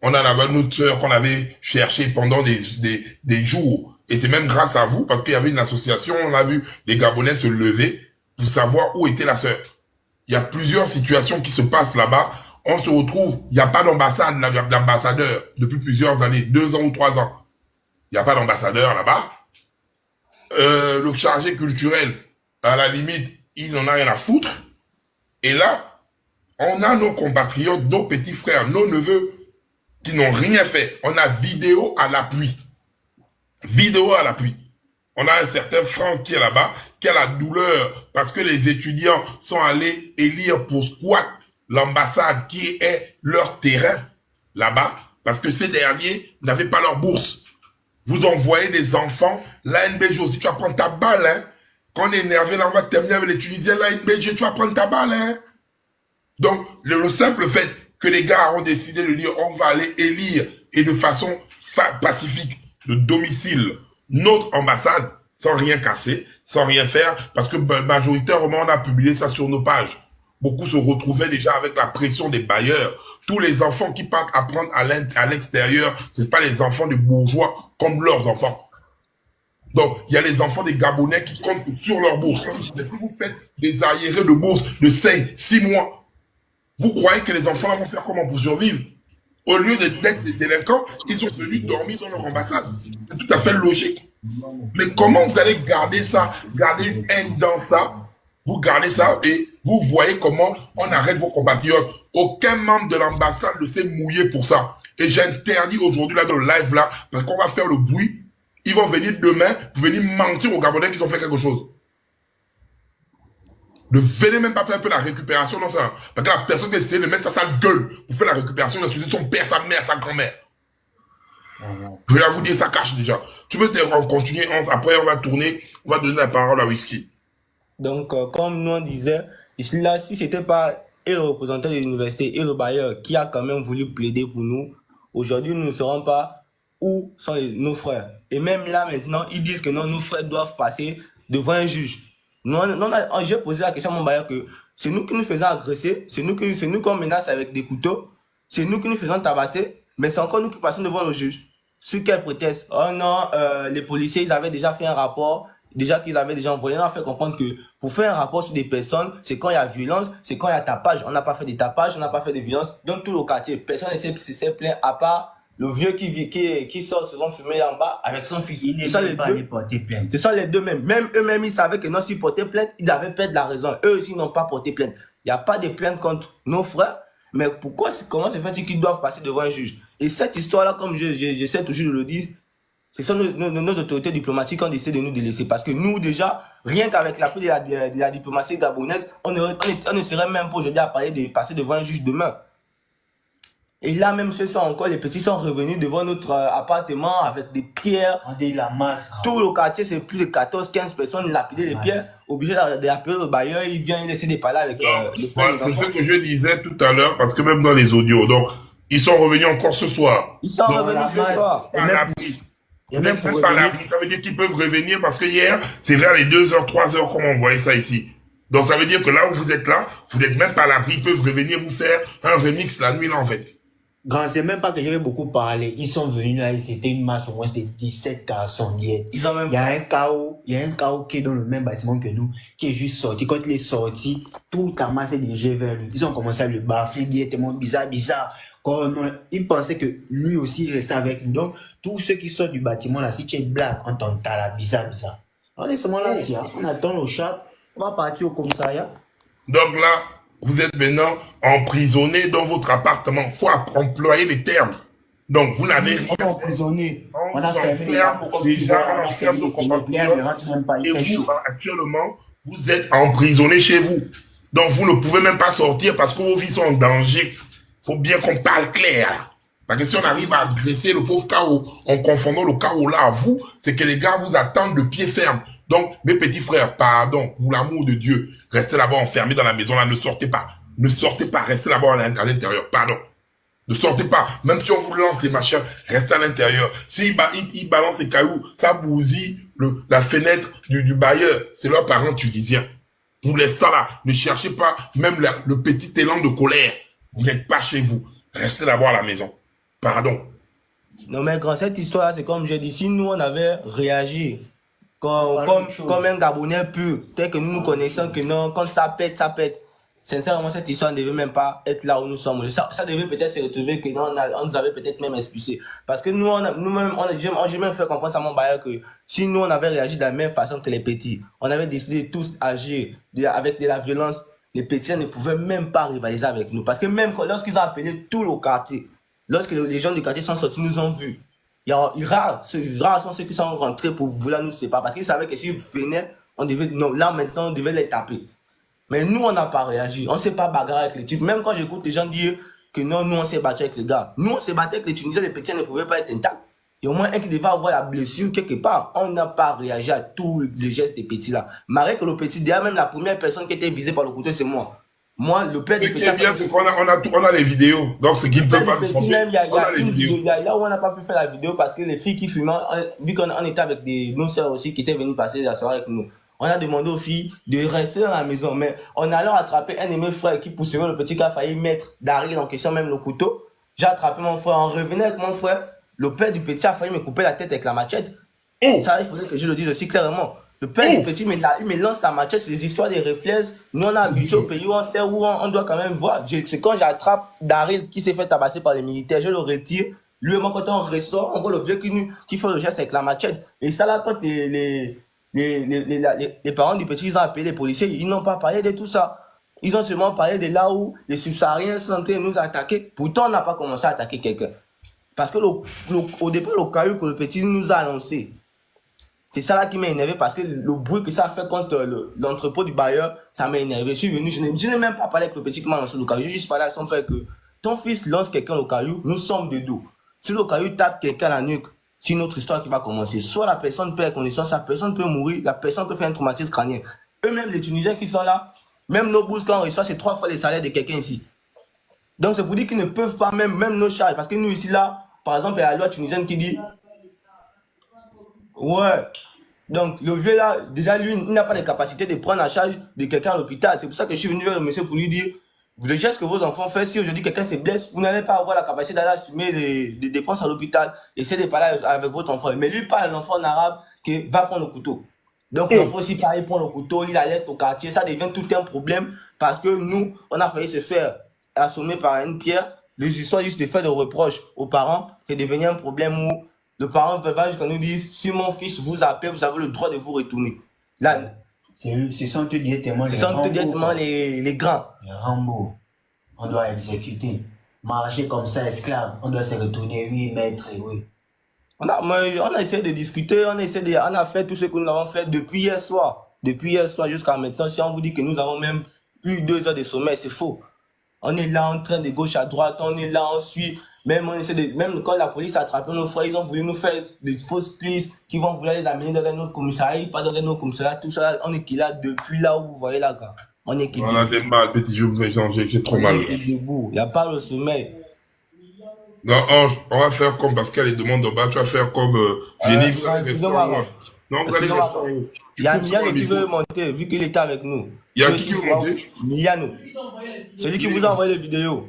On a là-bas notre sœur qu'on avait cherchée pendant des jours. Et c'est même grâce à vous, parce qu'il y avait une association, on a vu les Gabonais se lever pour savoir où était la sœur. Il y a plusieurs situations qui se passent là-bas. On se retrouve, il n'y a pas d'ambassadeur depuis plusieurs années, 2 ans ou 3 ans. Il n'y a pas d'ambassadeur là-bas. Le chargé culturel, à la limite, il n'en a rien à foutre. Et là, on a nos compatriotes, nos petits frères, nos neveux, qui n'ont rien fait. On a vidéo à l'appui. On a un certain Franck qui est là-bas, qui a la douleur parce que les étudiants sont allés élire pour squat l'ambassade qui est leur terrain là-bas, parce que ces derniers n'avaient pas leur bourse. Vous envoyez des enfants, l'ANBG aussi, tu vas prendre ta balle, hein. Quand on est énervé, là, on va terminer avec les Tunisiens, l'ANBG, tu vas prendre ta balle, hein. Donc, le simple fait que les gars ont décidé de dire, on va aller élire, et de façon pacifique, de domicile, notre ambassade, sans rien casser, sans rien faire, parce que majoritairement, on a publié ça sur nos pages. Beaucoup se retrouvaient déjà avec la pression des bailleurs. Tous les enfants qui partent apprendre à l'extérieur, ce n'est pas les enfants des bourgeois comme leurs enfants. Donc, il y a les enfants des Gabonais qui comptent sur leur bourse. Mais si vous faites des arriérés de bourse de 5, 6 mois, vous croyez que les enfants là vont faire comment pour survivre? Au lieu d'être des délinquants, ils sont venus dormir dans leur ambassade. C'est tout à fait logique. Mais comment vous allez garder ça, garder une haine dans ça? Vous gardez ça et vous voyez comment on arrête vos compatriotes. Aucun membre de l'ambassade ne s'est mouillé pour ça. Et j'interdis aujourd'hui là dans le live là, parce qu'on va faire le bruit. Ils vont venir demain pour venir mentir aux Gabonais qu'ils ont fait quelque chose. Ne venez même pas faire un peu la récupération dans ça. Parce que la personne qui essaie de mettre sa sale gueule pour faire la récupération, il a suivi son père, sa mère, sa grand-mère. Je vais vous dire, ça cache déjà. Tu veux continuer, après on va tourner, on va donner la parole à Whisky. Donc, comme nous on disait, là, si ce n'était pas et le représentant de l'université et le bailleur qui a quand même voulu plaider pour nous, aujourd'hui, nous ne saurons pas où sont nos frères. Et même là, maintenant, ils disent que non, nos frères doivent passer devant un juge. J'ai posé la question à mon bailleur que c'est nous qui nous faisons agresser, c'est nous qu'on menace avec des couteaux, c'est nous qui nous faisons tabasser, mais c'est encore nous qui passons devant le juge. Sur quel prétexte? Oh non, les policiers, ils avaient déjà fait un rapport, qu'ils avaient déjà envoyé. On a fait comprendre que pour faire un rapport sur des personnes, c'est quand il y a violence, c'est quand il y a tapage. On n'a pas fait des tapages, on n'a pas fait de violence. Dans tout le quartier, personne ne s'est plaint à part le vieux qui sort souvent fumer en bas avec son fils. Il n'est Ce sont même les pas deux. allé porter plainte. Ce sont les deux mêmes. Même eux-mêmes, ils savaient que non, s'ils portaient plainte, ils avaient perdre la raison. Eux aussi n'ont pas porté plainte. Il n'y a pas de plainte contre nos frères. Mais comment se fait-il qu'ils doivent passer devant un juge? Et cette histoire-là, comme j'essaie toujours de le dire, ce sont nos autorités diplomatiques qui ont décidé de nous délaisser. Parce que nous, déjà, rien qu'avec l'appui de la diplomatie gabonaise, on ne serait même pas aujourd'hui à parler de passer devant un juge demain. Et là, même ce soir encore, les petits sont revenus devant notre appartement avec des pierres. On dit la masse. Tout le quartier, c'est plus de 14-15 personnes, il a pilé les pierres. Obligé d'appeler le bailleur, il vient, il essaie de parler avec le Voilà, c'est ce que je disais tout à l'heure, parce que même dans les audios, donc, ils sont revenus encore ce soir. Ils sont Donc, revenus ce soir. Pas à l'abri. Vous n'êtes même pas à l'abri. Ça veut dire qu'ils peuvent revenir parce que hier, c'est vers les 2h, 3h, comme on voyait ça ici. Donc, ça veut dire que là où vous êtes là, vous n'êtes même pas à l'abri. Ils peuvent revenir vous faire un remix la nuit, là, en fait. Grand, c'est même pas que j'avais beaucoup parlé. Ils sont venus là, c'était une masse au moins de 17 garçons hier. Ils ont même Il y a un chaos qui est dans le même bâtiment que nous, qui est juste sorti. Quand il est sorti, toute la masse est dirigée vers lui. Ils ont commencé à le bafler, dire tellement bizarre. Ils pensaient que lui aussi il restait avec nous. Donc, tous ceux qui sortent du bâtiment là, si tu es black, on t'entend là, bizarre. On est seulement là, on attend le chat, on va partir au commissariat. Donc là, vous êtes maintenant emprisonné dans votre appartement. Il faut employer les termes. Donc, vous n'avez rien. On est emprisonné. On a fermé on enferme nos compatriotes. Et vous, actuellement, vous êtes emprisonné chez vous. Donc, vous ne pouvez même pas sortir parce que vos vies sont en danger. Il faut bien qu'on parle clair. Parce que si on arrive à agresser le pauvre Kao en confondant le Kao là à vous, c'est que les gars vous attendent de pied ferme. Donc, mes petits frères, pardon, pour l'amour de Dieu, restez là-bas enfermés dans la maison là, ne sortez pas. Ne sortez pas, restez là-bas à l'intérieur, pardon. Ne sortez pas, même si on vous lance les machins, restez à l'intérieur. S'ils balancent les cailloux, ça bousille la fenêtre du bailleur. C'est leurs parents tunisiens. Pour l'instant là, ne cherchez pas même le petit élan de colère. Vous n'êtes pas chez vous. Restez là-bas à la maison. Pardon. Non mais grand, cette histoire, c'est comme je dis, si nous on avait réagi comme un Gabonais pur, tel que nous connaissons que non, quand ça pète, ça pète. Sincèrement, cette histoire ne devait même pas être là où nous sommes. Ça devait peut-être se retrouver que non, on nous avait peut-être même expulsés. Parce que nous-mêmes, j'ai même fait comprendre à mon bailleur que si nous, on avait réagi de la même façon que les petits, on avait décidé de tous agir avec de la violence, les petits ne pouvaient même pas rivaliser avec nous. Parce que même lorsqu'ils ont appelé tout le quartier, lorsque les gens du quartier sont sortis, nous ont vus. Rares sont ceux qui sont rentrés pour vouloir nous séparer. Parce qu'ils savaient que s'ils venaient, là maintenant, on devait les taper. Mais nous, on n'a pas réagi. On ne s'est pas bagarré avec les types. Même quand j'écoute les gens dire que non, nous, on s'est battu avec les gars. Nous, on s'est battu avec les Tunisiens, les petits ne pouvaient pas être intacts. Il y a au moins un qui devait avoir la blessure quelque part. On n'a pas réagi à tous les gestes des petits là. Malgré que le petit, derrière même la première personne qui était visée par le couteau, c'est moi. Moi, le père du petit. Ce qui est bien, c'est qu'on a les vidéos. Donc, c'est qu'ils ne peuvent pas nous tromper. On a les vidéos. Il y a là où on n'a pas pu faire la vidéo parce que les filles qui fumaient, vu qu'on était avec nos sœurs aussi qui étaient venues passer la soirée avec nous. On a demandé aux filles de rester dans la maison. Mais on allait attraper un de mes frères qui poussait le petit qui a failli mettre Daryl en question, même le couteau. J'ai attrapé mon frère. En revenant avec mon frère, le père du petit a failli me couper la tête avec la machette. Ça, il faudrait que je le dise aussi clairement. Le père du petit, il me lance sa machette. C'est des histoires des réflexes. Nous, on a habitué au pays où on sait où on doit quand même voir. C'est quand j'attrape Daryl qui s'est fait tabasser par les militaires, je le retire. Lui et moi, quand on ressort, on voit le vieux qui fait le geste avec la machette. Et ça, là, quand les parents du petit, ils ont appelé les policiers, ils n'ont pas parlé de tout ça. Ils ont seulement parlé de là où les subsahariens sont en train de nous attaquer. Pourtant, on n'a pas commencé à attaquer quelqu'un. Parce que au départ, le caillou que le petit nous a annoncé, c'est ça là qui m'a énervé parce que le bruit que ça fait contre l'entrepôt du bailleur, ça m'a énervé. Je suis venu, je n'ai même pas parlé avec le petit qui m'a lancé le caillou. J'ai juste parlé à son père que ton fils lance quelqu'un au caillou, nous sommes de dos. Si le caillou tape quelqu'un à la nuque, c'est une autre histoire qui va commencer. Soit la personne perd connaissance, la personne peut mourir, la personne peut faire un traumatisme crânien. Eux-mêmes, les Tunisiens qui sont là, même nos bourses, quand on reçoit, c'est 3 fois les salaires de quelqu'un ici. Donc c'est pour dire qu'ils ne peuvent pas, même nos charges. Parce que nous ici, là, par exemple, il y a la loi tunisienne qui dit... Ouais. Donc le vieux là, déjà lui, il n'a pas de capacité de prendre en charge de quelqu'un à l'hôpital. C'est pour ça que je suis venu vers le monsieur pour lui dire, le geste que vos enfants font, si aujourd'hui quelqu'un se blesse, vous n'allez pas avoir la capacité d'aller assumer les dépenses à l'hôpital. Essayez de parler avec votre enfant. Mais lui parle l'enfant en arabe qui va prendre le couteau. Donc l'enfant aussi pareil, il prend le couteau, il alerte au quartier. Ça devient tout un problème parce que nous, on a failli se faire assommer par une pierre les histoires juste de faire des reproches aux parents, c'est devenu un problème où le parent va jusqu'à nous dire, si mon fils vous appelle, vous avez le droit de vous retourner. Là, C'est sans te dire tellement ce sont directement les grands. Les Rambo. On doit exécuter. Marcher comme ça, esclave. On doit se retourner, oui, maître, oui. On a essayé de discuter, on a fait tout ce que nous avons fait depuis hier soir. Depuis hier soir jusqu'à maintenant, si on vous dit que nous avons même eu 2 heures de sommeil, c'est faux. On est là en train de gauche à droite, on est là, on suit. Même quand la police a attrapé nos frères, ils ont voulu nous faire des fausses pistes qui vont vouloir les amener dans un autre commissariat, pas dans un autre commissariat, tout ça. On est qui là depuis là où vous voyez là, gars. On est qui Voilà, j'ai mal, petit, j'ai trop mal. debout. Il n'y a pas le sommeil. Non, Ange, on va faire comme Pascal et demande au bas, tu vas faire comme Jenny. Vous allez rester en haut. Non, vous allez rester en haut. Il y a Miliano qui veut monter, vu qu'il était avec nous. Il y a qui veut monter? Miliano. Celui qui vous a envoyé les vidéos.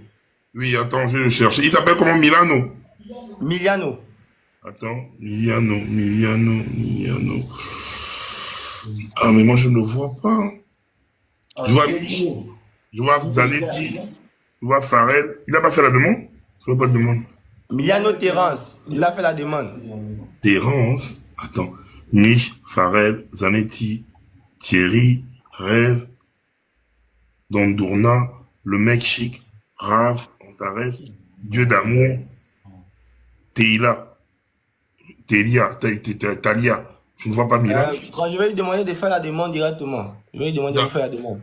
Oui, attends, je vais le chercher. Il s'appelle comment? Milano? Miliano. Attends, Miliano. Ah, mais moi, je ne le vois pas. Je vois Zanetti. Je vois Farel. Il n'a pas fait la demande? Je ne vois pas de demande. Miliano Terence, il a fait la demande. Terence, attends. Mich, Farel, Zanetti, Thierry, Rêve, Dondourna, le mec chic, Rav, Antares, Dieu d'amour, Talia. Je ne vois pas Milan. Quand je vais lui demander de faire la demande directement. Je vais lui demander de faire la demande.